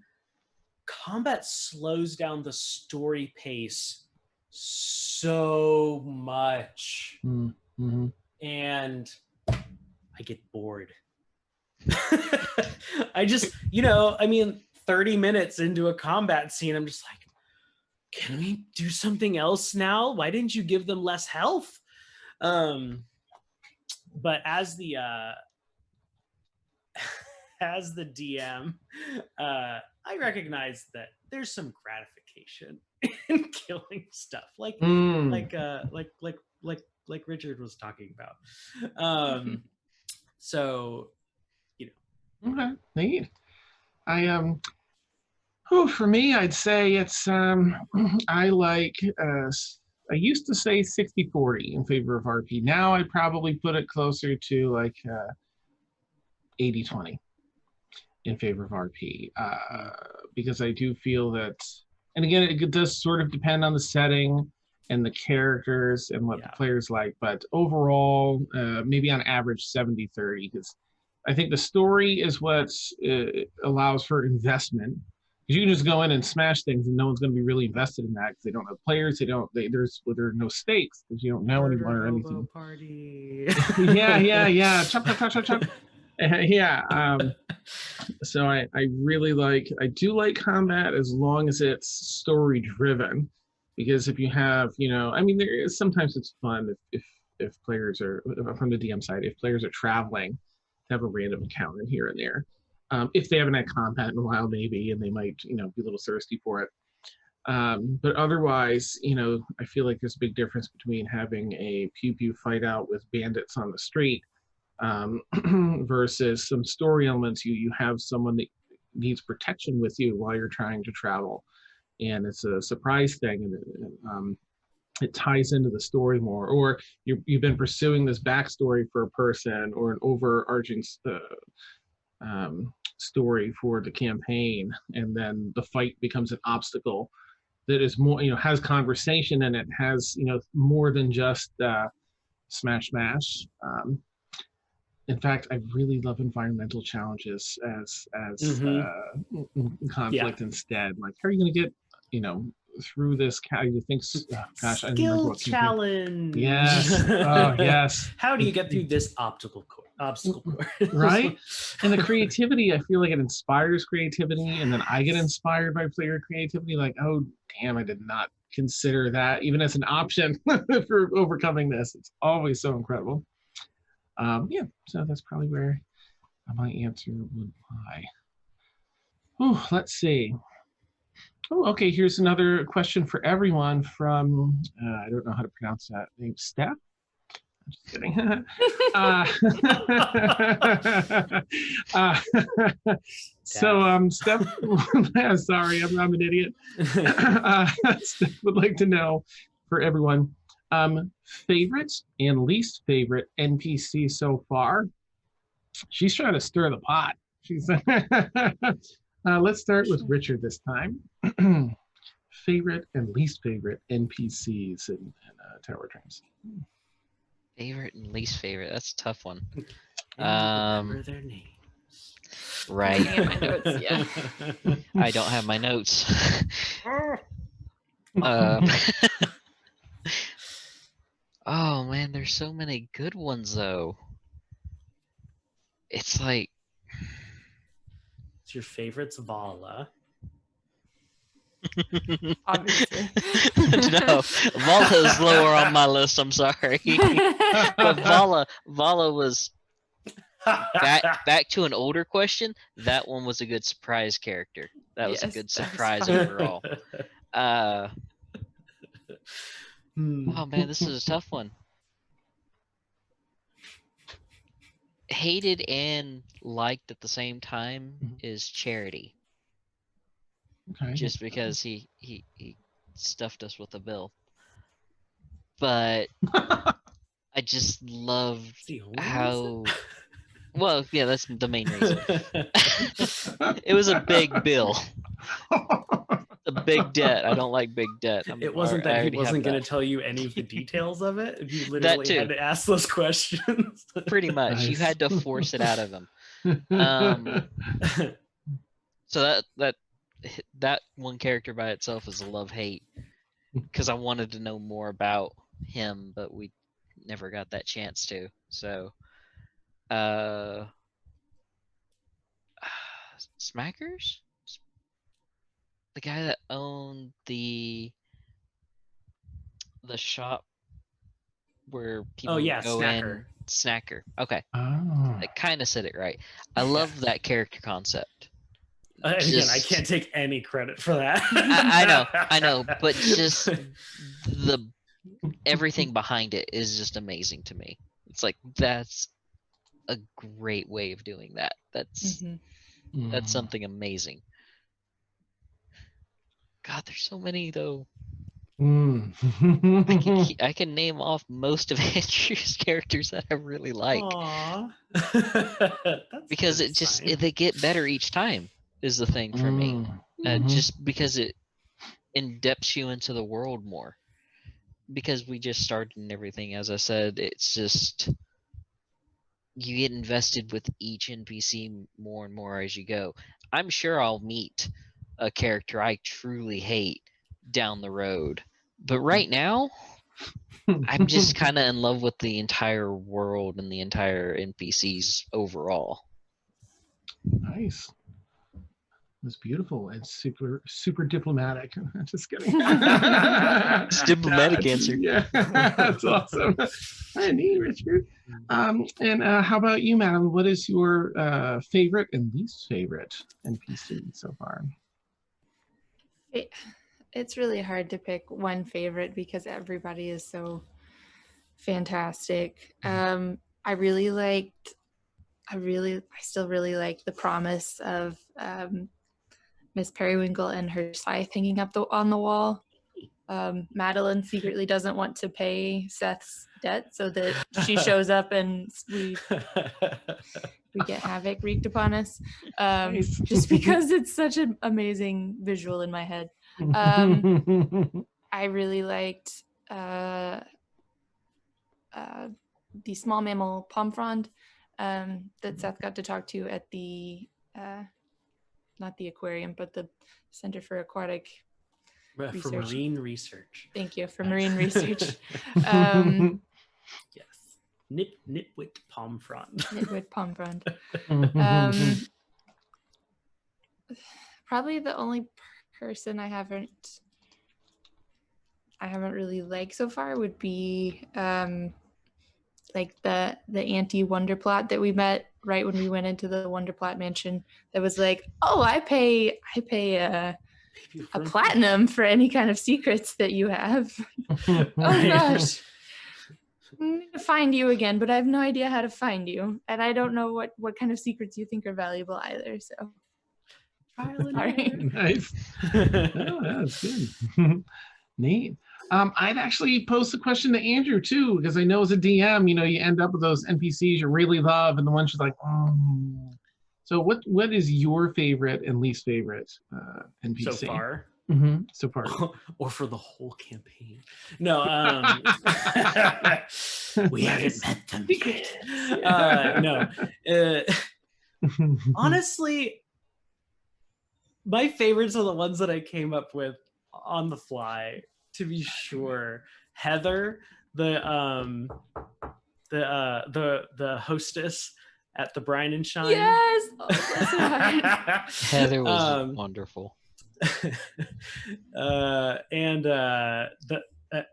combat slows down the story pace so much, Mm-hmm. and I get bored. I just, I mean, 30 minutes into a combat scene, I'm just like, can we do something else now? Why didn't you give them less health? But as the DM, I recognize that there's some gratification in killing stuff, like Richard was talking about. So, Okay, neat. For me, I'd say it's I like I used to say 60-40 in favor of RP. Now I'd probably put it closer to like 80-20 in favor of RP, because I do feel that, and again, it does sort of depend on the setting and the characters and what the players like, but overall, maybe on average 70-30, because I think the story is what allows for investment. Because you can just go in and smash things, and no one's going to be really invested in that because they don't have players. There are no stakes because you don't know anyone or anything. Party. yeah. Chop. Yeah. So I really I do like combat as long as it's story driven, because if you have, I mean, sometimes it's fun if players are, from the DM side, if players are traveling, to have a random encounter here and there. If they haven't had combat in a while, maybe, and they might, be a little thirsty for it. But otherwise, I feel like there's a big difference between having a pew-pew fight out with bandits on the street versus some story elements. You have someone that needs protection with you while you're trying to travel, and it's a surprise thing, and it ties into the story more. Or you've been pursuing this backstory for a person, or an overarching story for the campaign, and then the fight becomes an obstacle that is more, has conversation, and it has, more than just smash smash. In fact, I really love environmental challenges as conflict instead. Like, how are you going to get, through this? You think? Gosh, I don't remember Skill what challenge. Yes. Oh, yes. How do you get through this obstacle course? Right? And the creativity, I feel like it inspires creativity, and then I get inspired by player creativity. Like, oh, damn, I did not consider that even as an option for overcoming this. It's always so incredible. Yeah, so that's probably where my answer would lie. Oh, let's see. Oh, okay, here's another question for everyone from, I don't know how to pronounce that name, Steph? I'm just kidding. Steph, sorry, I'm an idiot. Steph would like to know for everyone, favorite and least favorite NPC so far. She's trying to stir the pot. She's let's start with Richard this time. Favorite and least favorite NPCs in Tower Dreams. Favorite and least favorite. That's a tough one. Remember their names. Right. Looking at my notes, yeah. I don't have my notes. Oh man, there's so many good ones though. It's like, It's your favorite's Vala. Obviously. no, Vala's lower on my list. I'm sorry, but Vala was back to an older question. That one was a good surprise character. That was a Yes, good that was surprise fun. overall. Oh man, this is a tough one. Hated and liked at the same time is Charity. Okay. Just because he stuffed us with a bill. But I just loved The only how well, yeah, that's the main reason. It was a big bill. A big debt. I don't like big debt. It wasn't that he already wasn't have going to that. tell you any of the details of it. You literally too. had to ask those questions. Pretty much. You Nice. had to force it out of him. So that one character by itself is a love-hate, because I wanted to know more about him, but we never got that chance to. So Smackers? The guy that owned the shop where people yeah, go Snacker. in. Snacker. Okay. Oh. I kind of said it right. I love that character concept. And again, I Just- can't take any credit for that. I know, but just the everything behind it is just amazing to me. It's like, that's a great way of doing that. That's something amazing. God, there's so many though. I can name off most of Andrew's characters that I really like. Aww. Because it just they get better each time is the thing for me. Just because it in-depths you into the world more. Because we just started and everything, as I said, it's just you get invested with each NPC more and more as you go. I'm sure I'll meet a character I truly hate down the road. But right now, I'm just kind of in love with the entire world and the entire NPCs overall. Nice. It was beautiful and super diplomatic. Just kidding. It's diplomatic answer. Yeah, that's awesome. I need Richard. And how about you, Madeline? What is your favorite and least favorite NPC so far? It's really hard to pick one favorite because everybody is so fantastic. I still really like the promise of Miss Periwinkle and her scythe hanging up on the wall. Madeline secretly doesn't want to pay Seth's debt so that she shows up and we we get havoc wreaked upon us. Nice. Just because it's such an amazing visual in my head. I really liked the small mammal palm frond that Seth got to talk to at the not the aquarium, but the Center for Aquatic For Research. marine research. Thank you, for marine research. Um, Yes. Nitwit palm frond. Nitwit palm frond. Mm-hmm. Probably the only person I haven't really liked so far would be like the anti-Wonderplot that we met right when we went into the Wonderplot mansion. That was like, oh, I pay a platinum for any kind of secrets that you have. Oh gosh, I'm gonna find you again, but I have no idea how to find you, and I don't know what kind of secrets you think are valuable either. So, Trial and sorry. Nice. Oh, that's good. Neat. I'd actually pose the question to Andrew too, because I know as a DM, you end up with those NPCs you really love, and the ones you're like, oh. So what is your favorite and least favorite NPC So far. Mm-hmm. So far, or for the whole campaign? No, we haven't met them yet. No. Honestly, my favorites are the ones that I came up with on the fly. To be sure, Heather, the hostess at the Brine and Shine. Yes. Oh, that's so hard. Heather was wonderful. And the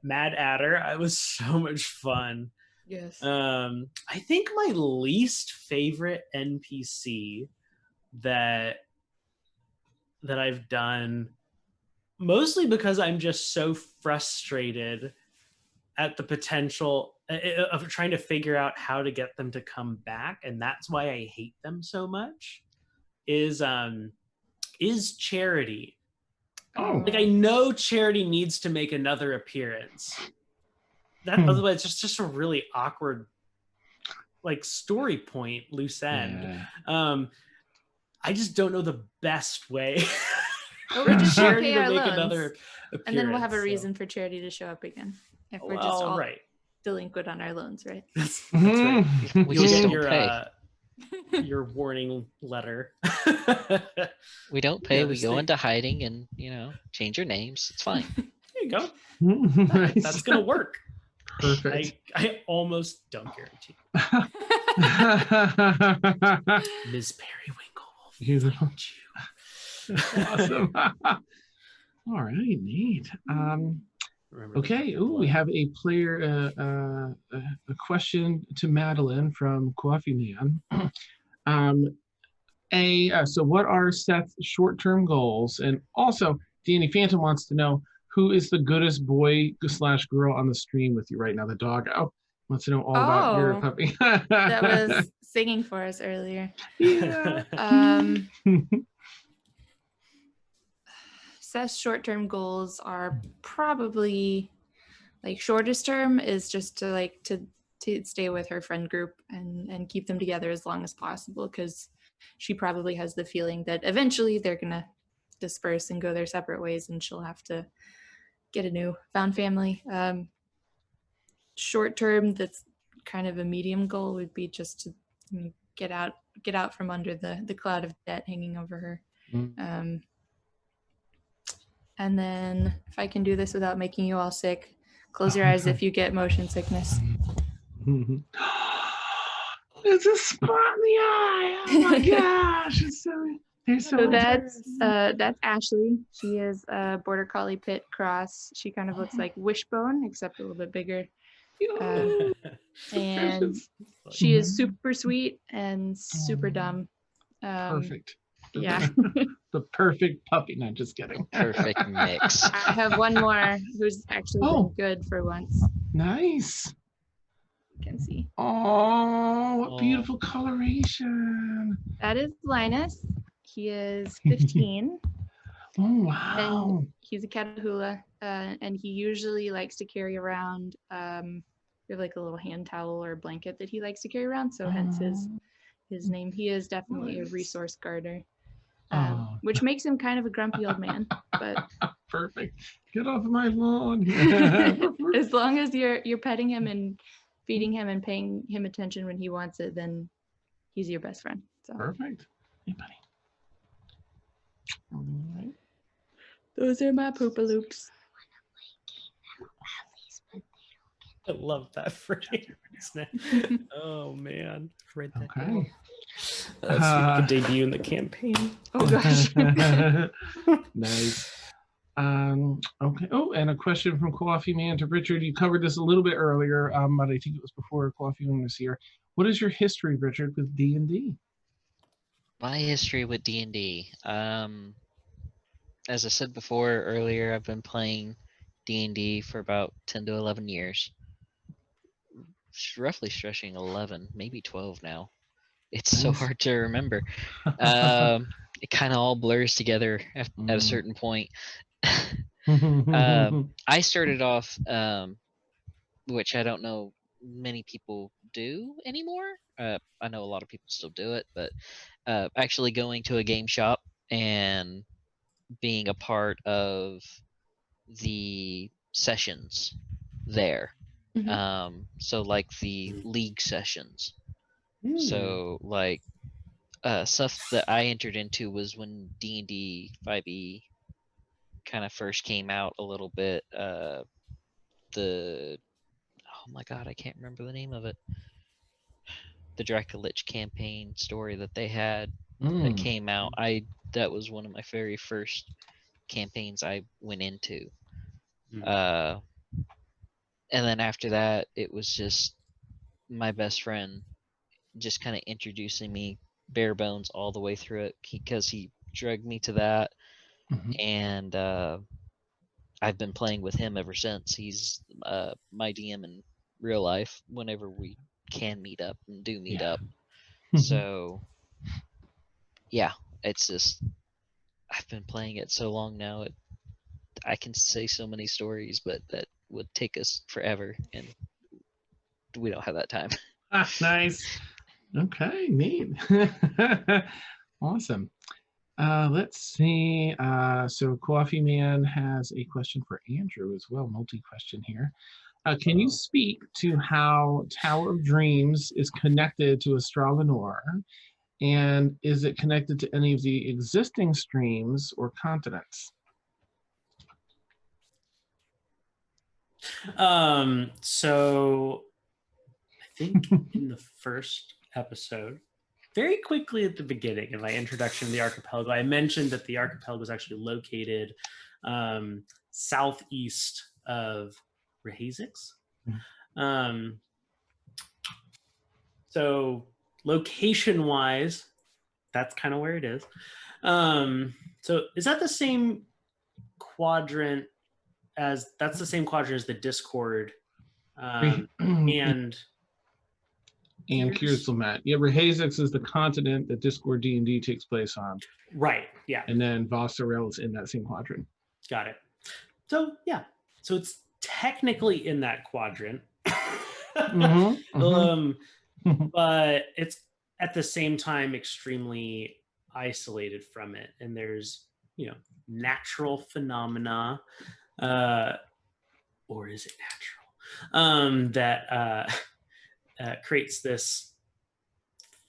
Mad Adder. I was so much fun. Yes. I think my least favorite NPC that I've done, mostly because I'm just so frustrated at the potential of trying to figure out how to get them to come back, and that's why I hate them so much, is Charity. Oh. Like, I know Charity needs to make another appearance. Otherwise, it's just a really awkward, like, story point, loose end. Yeah. I just don't know the best way Well, for we just gotta Charity pay to our make loans, another appearance. and then we'll have a so- reason for Charity to show up again if we're just Well, all right. delinquent on our loans, right? That's right. We You'll just get don't your pay. your warning letter. We don't pay. Yeah, We this go thing- into hiding and change your names. It's fine. There you go. Nice. That's gonna work. Perfect. I almost don't guarantee. Ms. Periwinkle will Beautiful. find you. Awesome. All right, neat. Remember Okay. the Ooh, we blood. have a player, a question to Madeline from Coffee Man. So what are Seth's short-term goals? And also, Danny Phantom wants to know who is the goodest boy / girl on the stream with you right now. The doggo wants to know all about your Oh, puppy. That was singing for us earlier. Yeah. Seth's short-term goals are probably, like, shortest term is just to stay with her friend group and keep them together as long as possible, because she probably has the feeling that eventually they're gonna disperse and go their separate ways, and she'll have to get a new found family. Short term, that's kind of a medium goal, would be just to get out from under the cloud of debt hanging over her. And then, if I can do this without making you all sick, close your eyes if you get motion sickness. There's a spot in the eye. Oh my gosh. So that's Ashley. She is a border collie pit cross. She kind of looks like Wishbone, except a little bit bigger. And she is super sweet and super dumb. Perfect. Yeah. The perfect puppy. No, just kidding. Perfect mix. I have one more who's actually been good for once. Nice. You can see. Oh, what beautiful coloration. That is Linus. He is 15. Oh, wow. And he's a Catahoula. And he usually likes to carry around, we have like a little hand towel or blanket that he likes to carry around. So hence his his name. He is definitely a resource guarder, Oh. which makes him kind of a grumpy old man. But Perfect. Get off my lawn. as long as you're petting him and feeding him and paying him attention when he wants it, then he's your best friend. So Perfect. Hey, buddy. All right. those are my poopaloops. I love that phrase. Oh man, write that down. Okay. That's the debut in the campaign. Oh gosh. Nice. Okay. Oh, and a question from Coffee Man to Richard. You covered this a little bit earlier, but I think it was before Coffee Man was here. What is your history, Richard, with D&D? My history with D&D. As I said before earlier, I've been playing D&D for about 10 to 11 years. Roughly stretching 11, maybe 12 now. It's so Nice. hard to remember. It kind of all blurs together at a certain point. I started off, which I don't know many people do anymore. I know a lot of people still do it, but actually going to a game shop and being a part of the sessions there. So like the league sessions. So like stuff that I entered into was when D&D 5e kind of first came out a little bit. Oh my god, I can't remember the name of it. The Dracolich campaign story that they had that came out. That was one of my very first campaigns I went into. And then after that, it was just my best friend just kind of introducing me bare bones all the way through it because he dragged me to that. And I've been playing with him ever since. He's my DM in real life whenever we can meet up and do meet up. So yeah, it's just I've been playing it so long now. I can say so many stories, but that would take us forever, and we don't have that time. Nice. Okay, neat. Awesome. Let's see. So Coffee Man has a question for Andrew as well, multi-question here. Can you speak to how Tower of Dreams is connected to Astralanor? And is it connected to any of the existing streams or continents? So I think in the first episode, very quickly at the beginning in my introduction to the archipelago, I mentioned that the archipelago is actually located southeast of Rehazix. So location-wise, that's kind of where it is. So is that the same quadrant that's the same quadrant as the Discord and Kirsumat. Yeah, Rehazix is the continent that Discord D&D takes place on. Right, yeah. And then Vossarel is in that same quadrant. Got it. So, yeah. So it's technically in that quadrant. But it's at the same time extremely isolated from it. And there's, natural phenomena, or is it natural, that creates this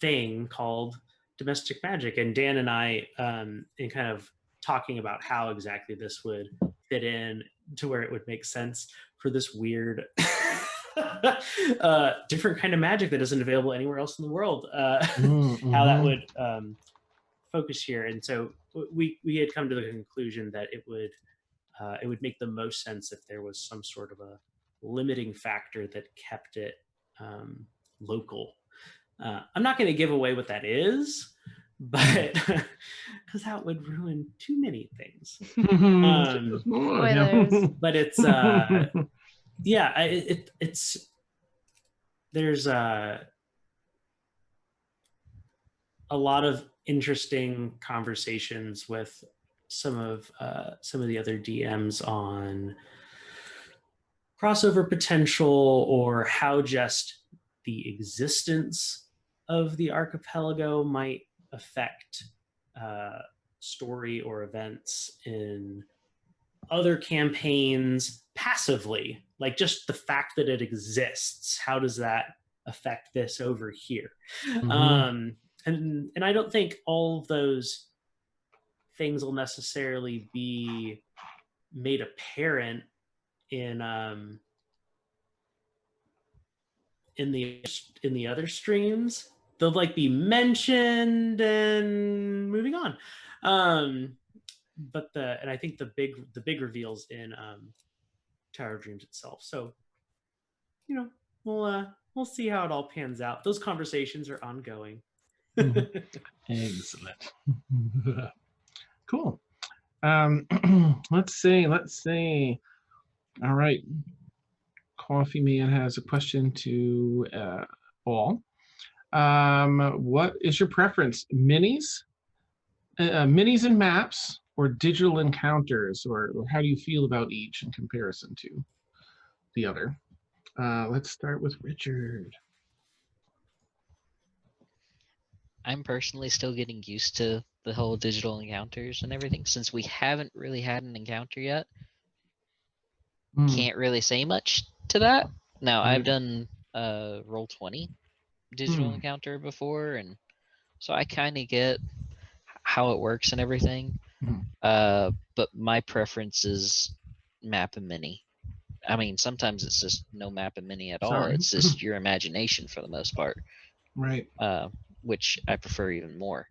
thing called domestic magic. And Dan and I, in kind of talking about how exactly this would fit in to where it would make sense for this weird different kind of magic that isn't available anywhere else in the world, how that would focus here. And so we had come to the conclusion that it would make the most sense if there was some sort of a limiting factor that kept it local. I'm not going to give away what that is, but because that would ruin too many things. But it's it's there's a lot of interesting conversations with some of the other DMs on crossover potential, or how just the existence of the archipelago might affect story or events in other campaigns passively, like just the fact that it exists. How does that affect this over here? Mhm. And I don't think all of those things will necessarily be made apparent in the other streams. They'll like be mentioned and moving on. But I think the big reveals in Tower of Dreams itself. So we'll see how it all pans out. Those conversations are ongoing. Excellent. Cool. Let's see. All right. Coffee Man has a question to all. What is your preference? Minis and maps, or digital encounters, or how do you feel about each in comparison to the other? Let's start with Richard. I'm personally still getting used to the whole digital encounters and everything since we haven't really had an encounter yet. Can't really say much to that. Now, I've done Roll20 digital encounter before, and so I kind of get how it works and everything. But my preference is map and mini. I mean, sometimes it's just no map and mini at all. Sorry. It's just your imagination for the most part. Right. Which I prefer even more,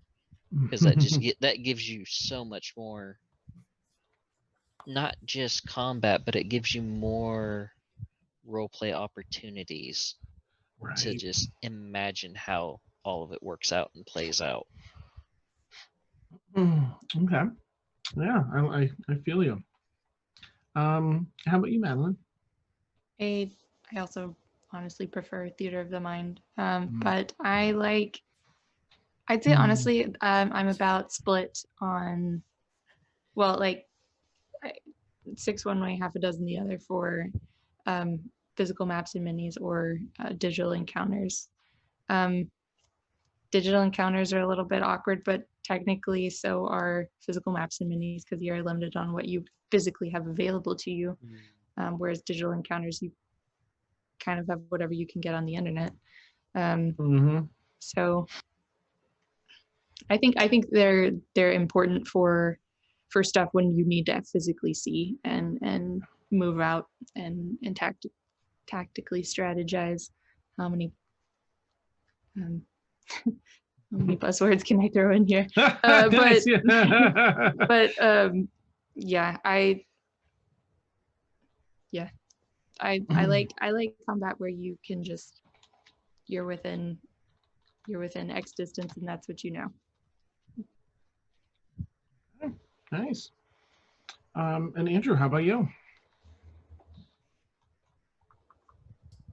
because that gives you so much more, not just combat, but it gives you more role play opportunities to just imagine how all of it works out and plays out. Okay. Yeah, I feel you. How about you, Madeline? I also honestly prefer Theater of the Mind, but I'd say honestly, I'm about split on, well, like 6 one way, half a dozen the other for physical maps and minis or digital encounters. Digital encounters are a little bit awkward, but technically so are physical maps and minis, because you're limited on what you physically have available to you. Whereas digital encounters, you kind of have whatever you can get on the internet. So I think they're important for stuff when you need to physically see and move out and tactically strategize. How many buzzwords can I throw in here? Nice, yeah, I like combat where you can just you're within X distance and that's what you know. Nice. And Andrew, how about you?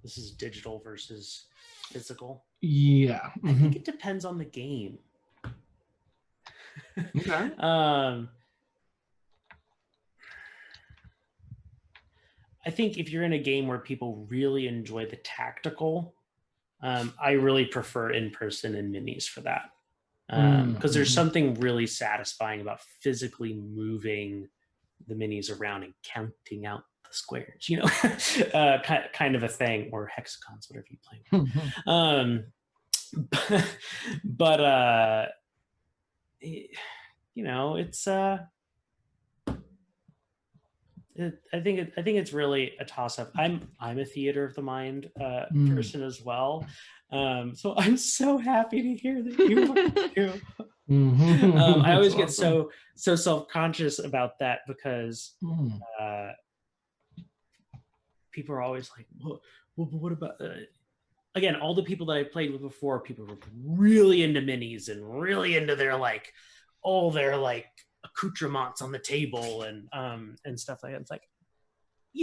This is digital versus physical. Yeah. I think it depends on the game. Okay. I think if you're in a game where people really enjoy the tactical, I really prefer in-person and minis for that. Because there's something really satisfying about physically moving the minis around and counting out the squares, kind of a thing, or hexagons, whatever you play. But it's I think it's really a toss-up. I'm a Theater of the Mind person as well, so I'm so happy to hear that you are too. I always get so self-conscious about that because people are always like, well, what about again, all the people that I played with before, people were really into minis and really into their all their accoutrements on the table and stuff like that. It's like,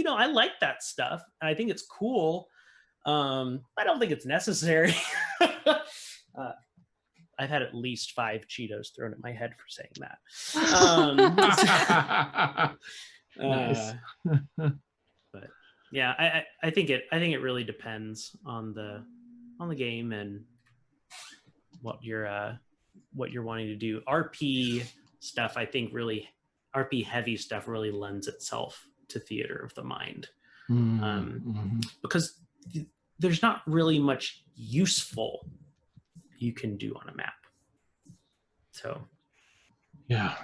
I like that stuff. I think it's cool. I don't think it's necessary. I've had at least 5 Cheetos thrown at my head for saying that. Nice. But yeah, I think it really depends on the game and what you're wanting to do. RP stuff, I think, really RP heavy stuff really lends itself to theater of the mind, because there's not really much useful you can do on a map. So Yeah.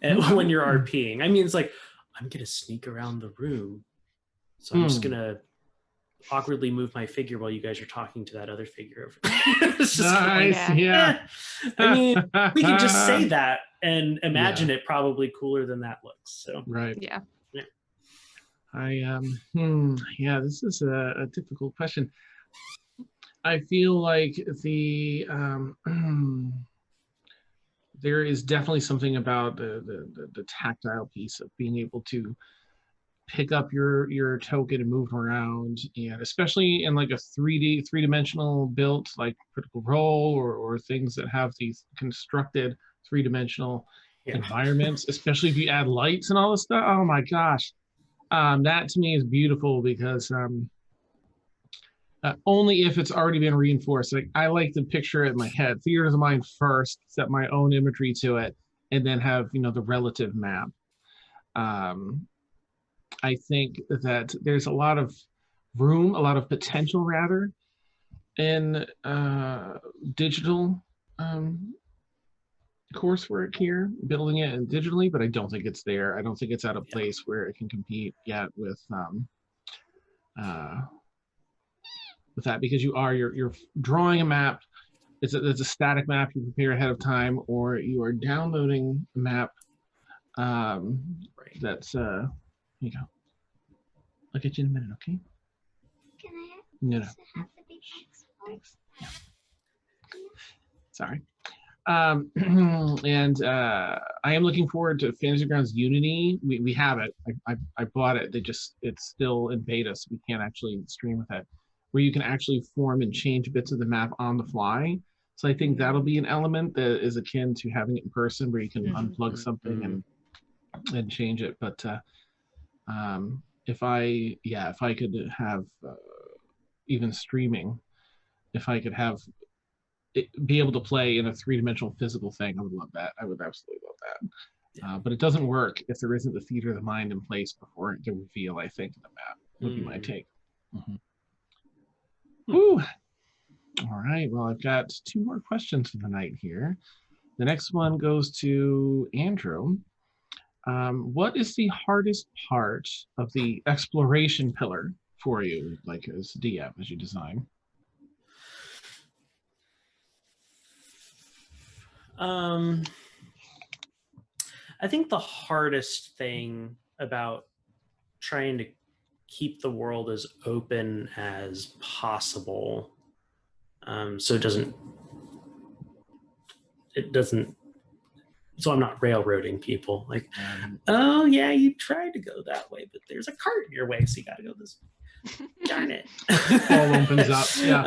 and when you're RPing, I mean, it's like, I'm gonna sneak around the room, so I'm just gonna awkwardly move my figure while you guys are talking to that other figure over there. It's just Nice. like, Yeah. I mean, we can just say that and imagine it probably cooler than that looks. So Right. Yeah. Yeah, this is a difficult question. I feel like there is definitely something about the tactile piece of being able to pick up your token and move around, and especially in like a three-dimensional built like Critical Role or things that have these constructed three-dimensional environments, especially if you add lights and all this stuff. Oh my gosh. That to me is beautiful because only if it's already been reinforced. Like I like to picture it in my head, theater of the mind first, set my own imagery to it, and then have the relative map. I think that there's a lot of room, a lot of potential rather, in digital coursework here, building it digitally, but I don't think it's there. I don't think it's at a place where it can compete yet with that, because you're drawing a map. It's a static map you prepare ahead of time, or you are downloading a map that's I'll get you in a minute, okay? Can I No. have the big box? Thanks. Yeah. Sorry. And I am looking forward to Fantasy Grounds Unity. We have it. I bought it. It's still in beta, so we can't actually stream with it, where you can actually form and change bits of the map on the fly. So I think that'll be an element that is akin to having it in person, where you can unplug something and change it. But if I could have even streaming, if I could have be able to play in a three-dimensional physical thing, I would love that. I would absolutely love that. But it doesn't work if there isn't the theater of the mind in place before the reveal, I think, of the map would be my take. Woo. All right, well, I've got 2 more questions for the night here. The next one goes to Andrew. What is the hardest part of the exploration pillar for you, like as DM, as you design? I think the hardest thing about trying to keep the world as open as possible, so so I'm not railroading people. Like, oh yeah, you tried to go that way, but there's a cart in your way, so you got to go this way. Darn it! All opens up. Yeah.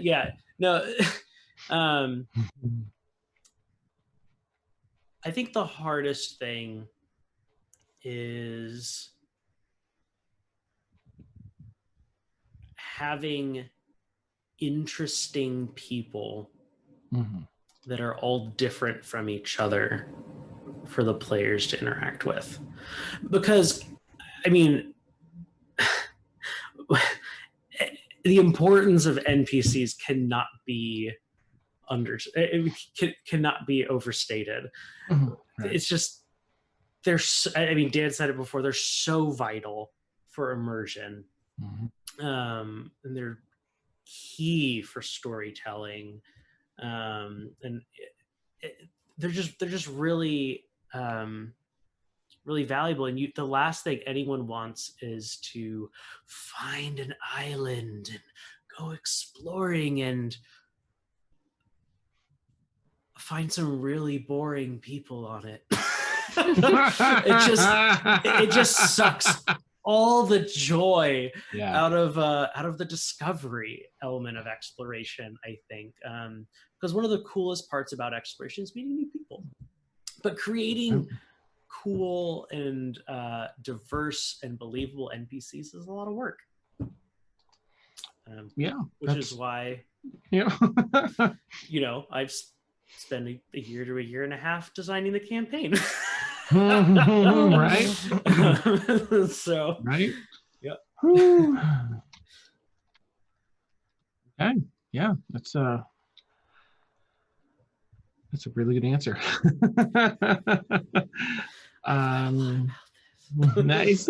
Yeah. No. I think the hardest thing is having interesting people that are all different from each other for the players to interact with. Because, I mean, the importance of NPCs cannot be cannot be overstated. Right. It's just, Dan said it before, they're so vital for immersion. And they're key for storytelling. And they're just really really valuable. And the last thing anyone wants is to find an island and go exploring and find some really boring people on it. it just sucks all the joy out of the discovery element of exploration, I think. Because one of the coolest parts about exploration is meeting new people. But creating cool and diverse and believable NPCs is a lot of work. Yeah, which is why yeah. I've spent a year to a year and a half designing the campaign. Right. So Right. yeah. Okay. Yeah, that's a really good answer. Nice.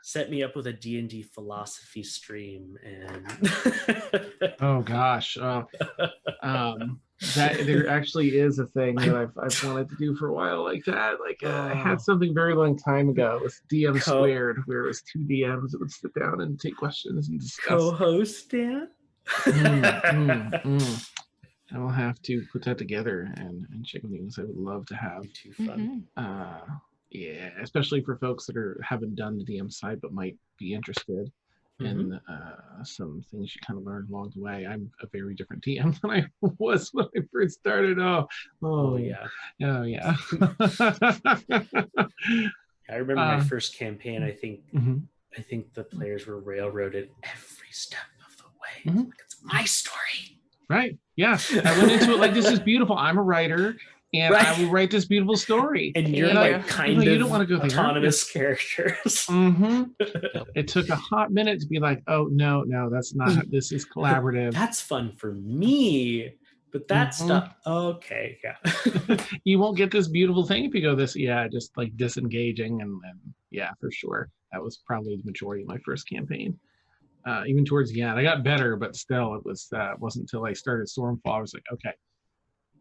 Set me up with a D&D philosophy stream and Oh gosh. That there actually is a thing that I've wanted to do for a while like that. Like I had something very long time ago. It was DM squared, where it was 2 DMs that would sit down and take questions and discuss. Co-host Dan. I will have to put that together and check with things I would love to have. Too fun. Yeah, especially for folks that haven't done the DM side but might be interested in some things you kind of learn along the way. I'm a very different DM than I was when I first started. Oh yeah. I remember my first campaign. I think the players were railroaded every step of the way. Like, it's my story. Right. Yeah. I went into it like, this is beautiful. I'm a writer and I will write this beautiful story. And you're like kind of you don't want to go autonomous characters. It took a hot minute to be like, oh, no, that's not. This is collaborative. That's fun for me. But that stuff, okay, yeah. You won't get this beautiful thing if you go this, just like disengaging. And yeah, for sure. That was probably the majority of my first campaign. Even towards the end, I got better, but still, it wasn't until I started Stormfall. I was like, okay,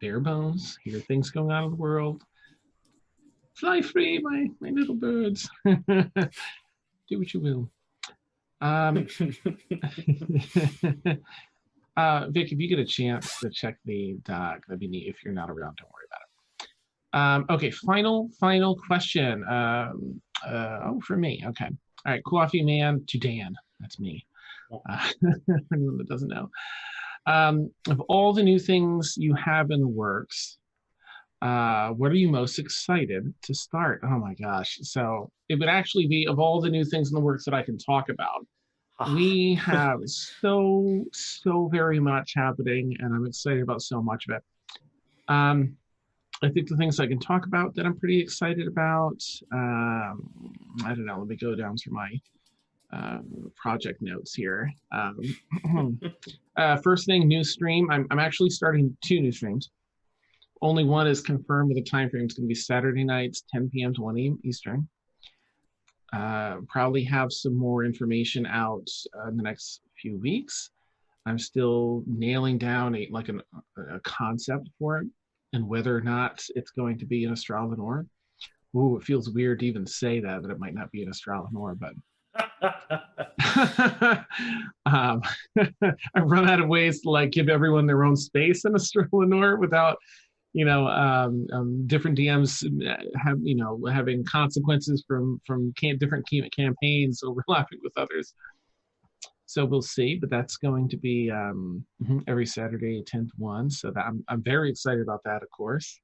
bare bones. Here are things going on in the world. Fly free, my little birds. Do what you will. Vic, if you get a chance to check the doc, that'd be neat. If you're not around, don't worry about it. Okay, final question. For me. Okay. All right, Coffee Man to Dan. That's me. For anyone that doesn't know. Of all the new things you have in the works, what are you most excited to start? Oh my gosh. So it would actually be, of all the new things in the works that I can talk about, we have so very much happening, and I'm excited about so much of it. I think the things I can talk about that I'm pretty excited about, I don't know, let me go down through my project notes here. First thing, new stream. I'm actually starting 2 new streams. Only one is confirmed with a time frame. It's going to be Saturday nights, 10 p.m. to 1 a.m. Eastern. Probably have some more information out in the next few weeks. I'm still nailing down a concept for it and whether or not it's going to be an Astral Lenore. Ooh, it feels weird to even say that it might not be an Astral Lenore, but I've run out of ways to like give everyone their own space in Astral Lenore without different DMs having consequences from different campaigns overlapping with others. So we'll see, but that's going to be every Saturday 10 to 1. So that I'm very excited about that, of course.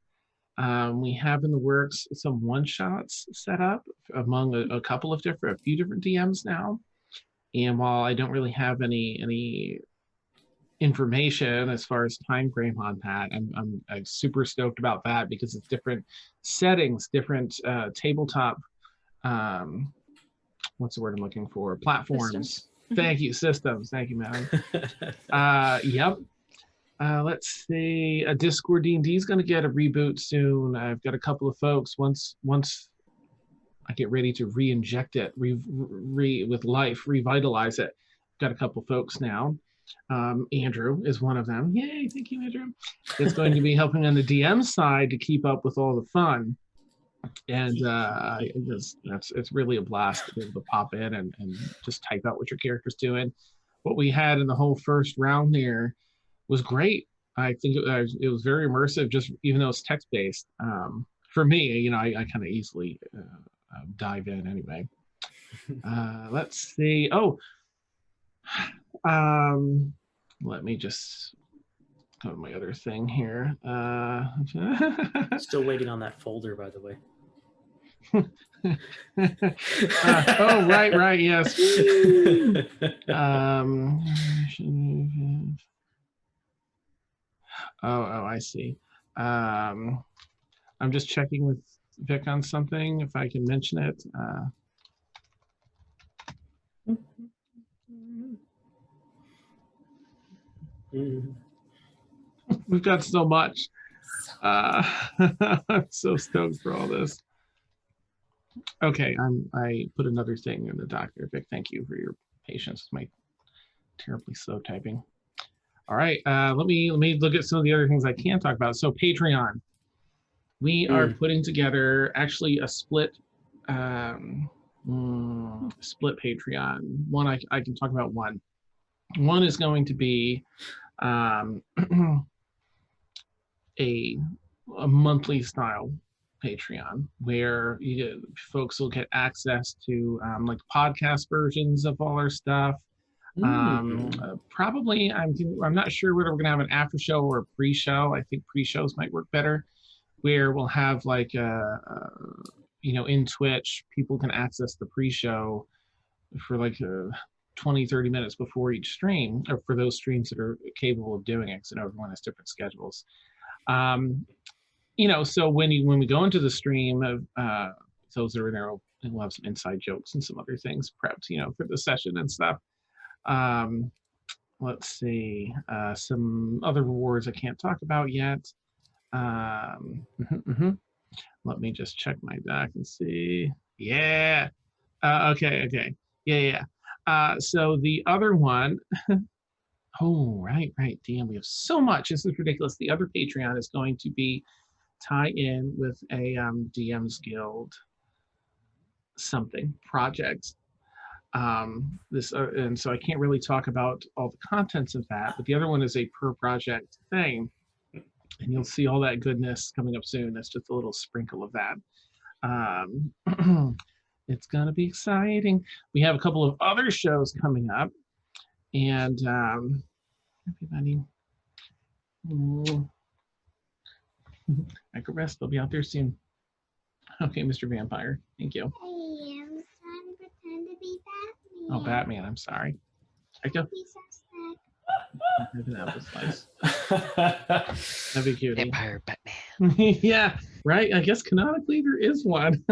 We have in the works some one-shots set up among a few different DMs now. And while I don't really have any information as far as time frame on that, I'm super stoked about that because it's different settings, different tabletop, what's the word I'm looking for? Platforms. Systems. Thank you, systems. Thank you, Madeline. Yep. Let's see. Discord D&D is going to get a reboot soon. I've got a couple of folks. Once I get ready to re-inject it with life, revitalize it, got a couple folks now. Andrew is one of them. Yay! Thank you, Andrew. It's going to be helping on the DM side to keep up with all the fun. And it's really a blast to be able to pop in and just type out what your character's doing. What we had in the whole first round there was great. I think it was very immersive, just even though it's text-based. For me, I kind of easily dive in anyway. Let's see. Let me just go to my other thing here. Still waiting on that folder, by the way. Oh, right, yes. I see. I'm just checking with Vic on something, if I can mention it. We've got so much. I'm so stoked for all this. Okay, I put another thing in the doc there, Vic. Thank you for your patience with my terribly slow typing. All right, let me look at some of the other things I can talk about. So Patreon, we are putting together actually a split split Patreon. One I can talk about one. One is going to be a monthly style Patreon where folks will get access to like podcast versions of all our stuff. Probably I'm not sure whether we're gonna have an after show or a pre-show. I think pre-shows might work better, where we'll have like in Twitch people can access the pre-show for like 20-30 minutes before each stream, or for those streams that are capable of doing it, because everyone has different schedules. So when we go into the stream, those that are in there will have some inside jokes and some other things prepped, for the session and stuff. Let's see, some other rewards I can't talk about yet. Let me just check my doc and see. Yeah. Okay. Yeah. So the other one, oh, right. Damn, we have so much. This is ridiculous. The other Patreon is going to be tie in with a DM's Guild something project. And so I can't really talk about all the contents of that, but the other one is a per project thing, and you'll see all that goodness coming up soon. That's just a little sprinkle of that. It's gonna be exciting. We have a couple of other shows coming up, and everybody, I could rest. They'll be out there soon. Okay, Mr. Vampire, thank you. Hey, I'm trying to pretend to be Batman. Oh, Batman, I'm sorry. I go. He's so sick. That'd be cute. Vampire Batman. Yeah, right. I guess canonically there is one.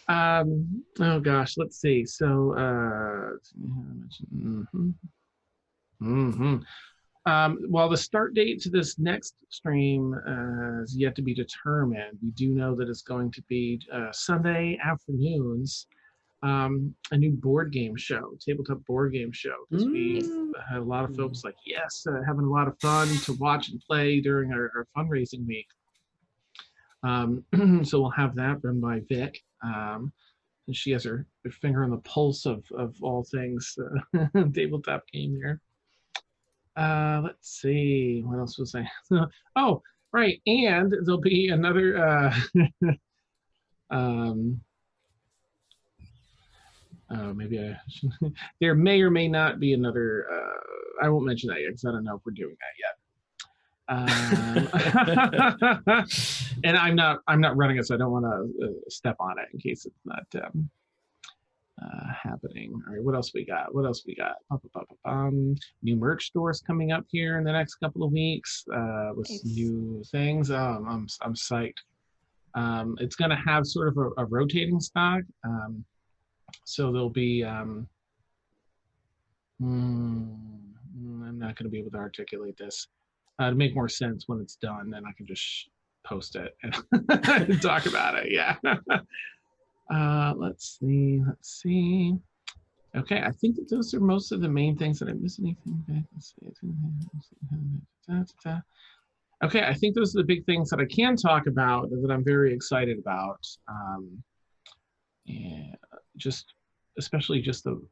Oh gosh, let's see. So, while the start date to this next stream is yet to be determined, we do know that it's going to be Sunday afternoons. A new board game show, tabletop board game show, because we had a lot of folks like, yes, having a lot of fun to watch and play during our fundraising week. So we'll have that run by Vic, and she has her finger on the pulse of all things tabletop game here. Let's see, what else was I? Oh, right, and there'll be another maybe there may or may not be another. I won't mention that yet because I don't know if we're doing that yet. And I'm not running it, so I don't want to step on it in case it's not happening. All right, what else we got? New merch stores coming up here in the next couple of weeks with new things. I'm psyched. It's going to have sort of a rotating stock. So there'll be, I'm not going to be able to articulate this. To make more sense when it's done, then I can just post it and talk about it. Yeah. Let's see. Okay, I think that those are most of the main things. That I miss anything? Okay, I think those are the big things that I can talk about that I'm very excited about. And especially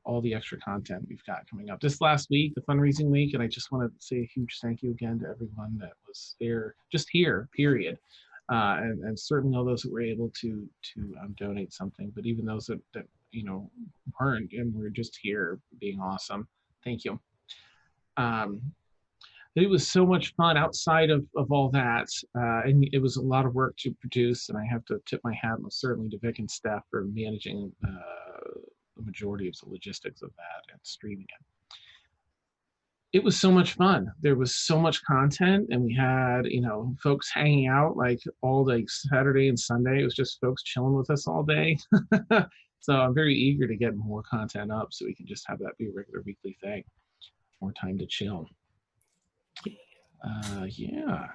all the extra content we've got coming up. This last week, the fundraising week, and I just want to say a huge thank you again to everyone that was there, just here, period. And certainly all those that were able to donate something, but even those that weren't and were just here being awesome. Thank you. it was so much fun outside of all that. And it was a lot of work to produce, and I have to tip my hat most certainly to Vic and Steph for managing the majority of the logistics of that and streaming it. It was so much fun. There was so much content, and we had, folks hanging out like all day Saturday and Sunday. It was just folks chilling with us all day. So I'm very eager to get more content up so we can just have that be a regular weekly thing. More time to chill. Yeah.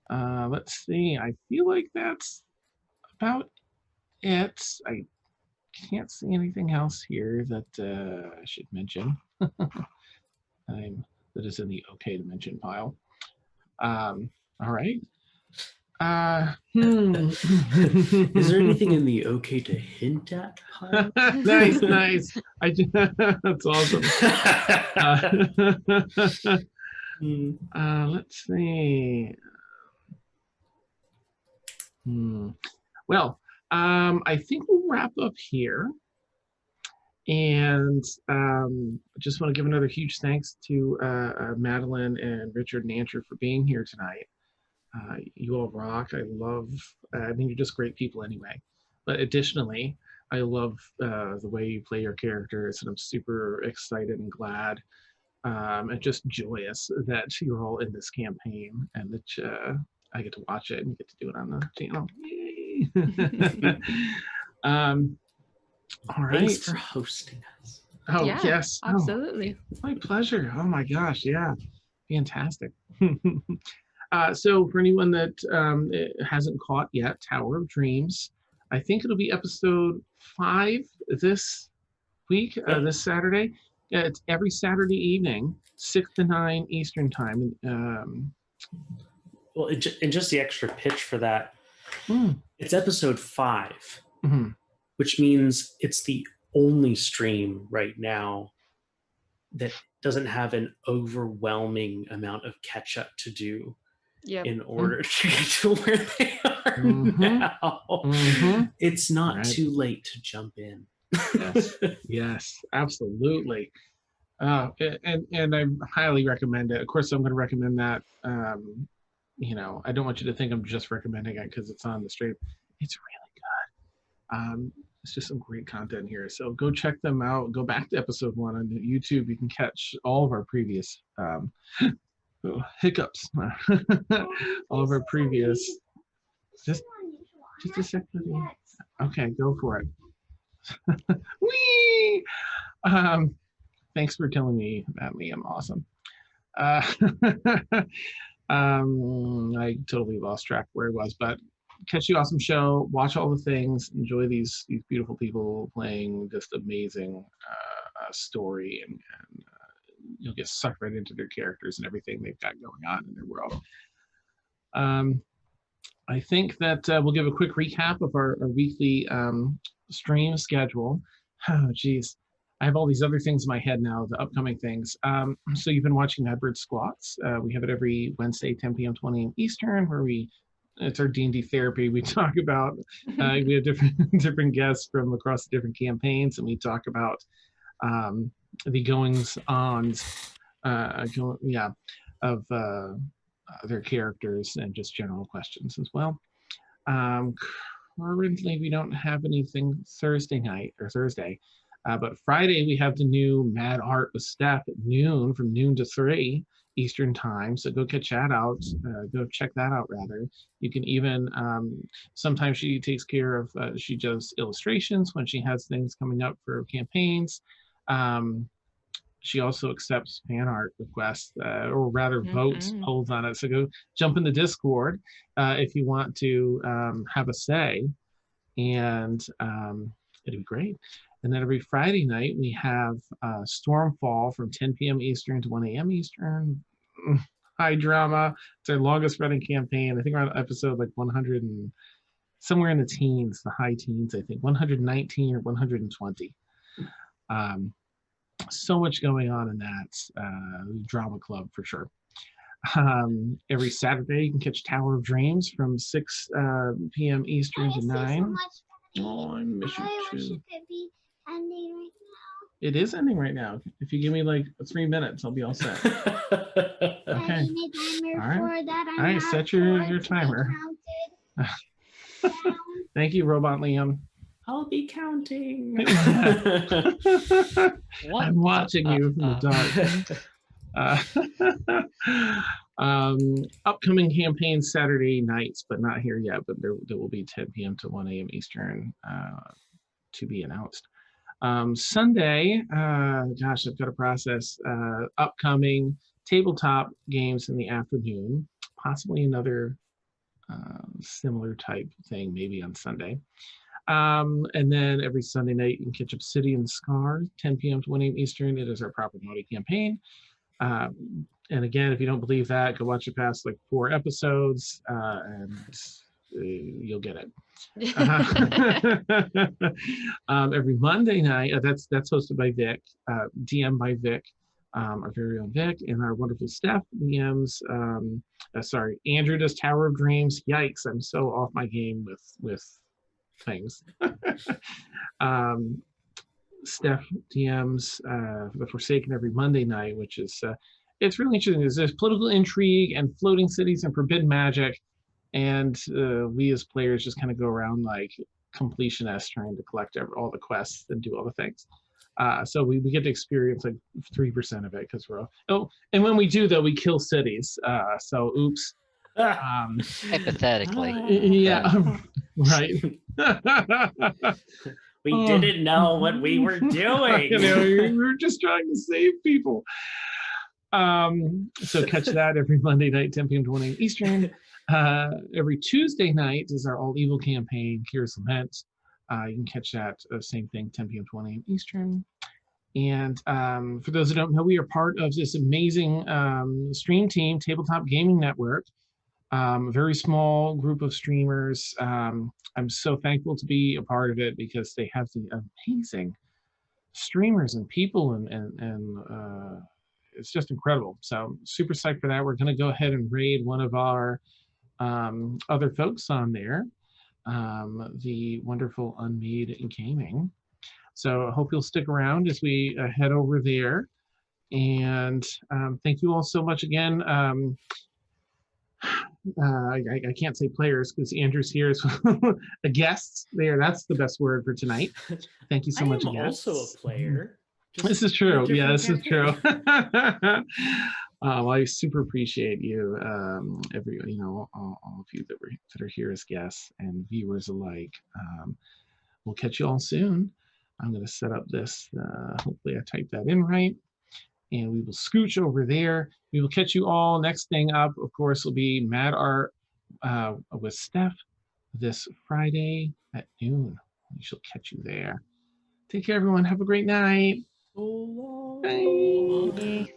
Let's see. I feel like that's about it. I can't see anything else here that I should mention. That is in the okay to mention pile. All right. Is there anything in the okay to hint at pile? Nice. That's awesome. Let's see. Well, I think we'll wrap up here. And I just want to give another huge thanks to Madeline and Richard and Andrew for being here tonight. You all rock. You're just great people anyway. But additionally, I love the way you play your characters, and I'm super excited and glad and just joyous that you're all in this campaign and that I get to watch it and get to do it on the channel. Yay! All right. Thanks for hosting us. Oh, Yeah, yes. absolutely. My pleasure. Oh my gosh. Yeah. Fantastic. So for anyone that hasn't caught yet, Tower of Dreams, I think it'll be episode 5 this week, this Saturday. It's every Saturday evening, 6 to 9 Eastern time. Well, and just the extra pitch for that, it's episode 5. Which means it's the only stream right now that doesn't have an overwhelming amount of catch up to do in order to get to where they are now. It's not too late to jump in. Yes, absolutely. And I highly recommend it. Of course, I'm going to recommend that. I don't want you to think I'm just recommending it because it's on the stream. It's really good. It's just some great content here. So go check them out. Go back to episode 1 on YouTube. You can catch all of our previous hiccups. All of our previous. Just a sec. Okay, go for it. Whee! Thanks for telling me that, Liam. Awesome. I totally lost track where I was, but catch the awesome show, watch all the things, enjoy these beautiful people playing just amazing story, and you'll get sucked right into their characters and everything they've got going on in their world. I think that we'll give a quick recap of our weekly stream schedule. Oh, geez. I have all these other things in my head now, the upcoming things. So you've been watching Adbird Squawks. We have it every Wednesday, 10 p.m., 20 a.m. Eastern, where it's our D&D therapy. We talk about, we have different guests from across the different campaigns, and we talk about the goings-ons of their characters and just general questions as well. Currently, we don't have anything Thursday, but Friday we have the new Mad Art with Steph at noon, from noon to 3 Eastern time. So go check that out. Rather, you can even sometimes she takes care of she does illustrations when she has things coming up for campaigns. She also accepts fan art requests, or rather votes, polls on it. So go jump in the Discord if you want to have a say, and it'd be great. And then every Friday night we have Stormfall from 10 p.m. Eastern to 1 a.m. Eastern. High drama. It's our longest running campaign. I think we're on episode like 100 and somewhere in the teens, the high teens, I think 119 or 120. So much going on in that drama club for sure. Every Saturday you can catch Tower of Dreams from 6 p.m. Eastern to 9. Oh, I miss you too. Ending right It is ending right now. If you give me like 3 minutes, I'll be all set. Okay. Setting a timer All right. for that. I'm All right, not set your for it to be timer. counted down. Thank you, Robot Liam. I'll be counting. What? I'm watching you from the dark. Upcoming campaigns Saturday nights, but not here yet. But there will be 10 p.m. to 1 a.m. Eastern to be announced. Sunday, gosh, I've got to process upcoming tabletop games in the afternoon, possibly another similar type thing, maybe on Sunday. And then every Sunday night, you can catch up City and Scar, 10 p.m. to 1 a.m. Eastern. It is our Proper Naughty campaign. And again, if you don't believe that, go watch the past like 4 episodes and you'll get it. Every Monday night, that's hosted by Vic, DM by Vic, our very own Vic, and our wonderful Steph DMs. Sorry, Andrew does Tower of Dreams. Yikes, I'm so off my game with things. Steph DMs The Forsaken every Monday night, which is it's really interesting. There's political intrigue and floating cities and forbidden magic, and we as players just kind of go around like completionist, trying to collect all the quests and do all the things. So we get to experience like 3% of it because we're and when we do though, we kill cities. So oops. Hypothetically. Yeah, right. We didn't know what we were doing. We were just trying to save people. So catch that every Monday night, 10 p.m. to 1 a.m. Eastern. Every Tuesday night is our All Evil campaign, Kira's Lament. You can catch that same thing, 10 p.m. to 1 a.m. Eastern. And for those who don't know, we are part of this amazing stream team, Tabletop Gaming Network. A very small group of streamers. I'm so thankful to be a part of it because they have the amazing streamers and people, and it's just incredible. So super psyched for that. We're going to go ahead and raid one of our other folks on there, the wonderful Unmade Gaming. So I hope you'll stick around as we head over there. And thank you all so much again. I can't say players because Andrew's here as a guest there. That's the best word for tonight. Thank you so much again. I'm also a player. This is true. Yeah, this is true. campaign. Well, I super appreciate you, all of you that are here as guests and viewers alike. We'll catch you all soon. I'm going to set up this. Hopefully, I typed that in right. And we will scooch over there. We will catch you all. Next thing up, of course, will be Mad Art with Steph this Friday at noon. We shall catch you there. Take care, everyone. Have a great night. So long. Bye.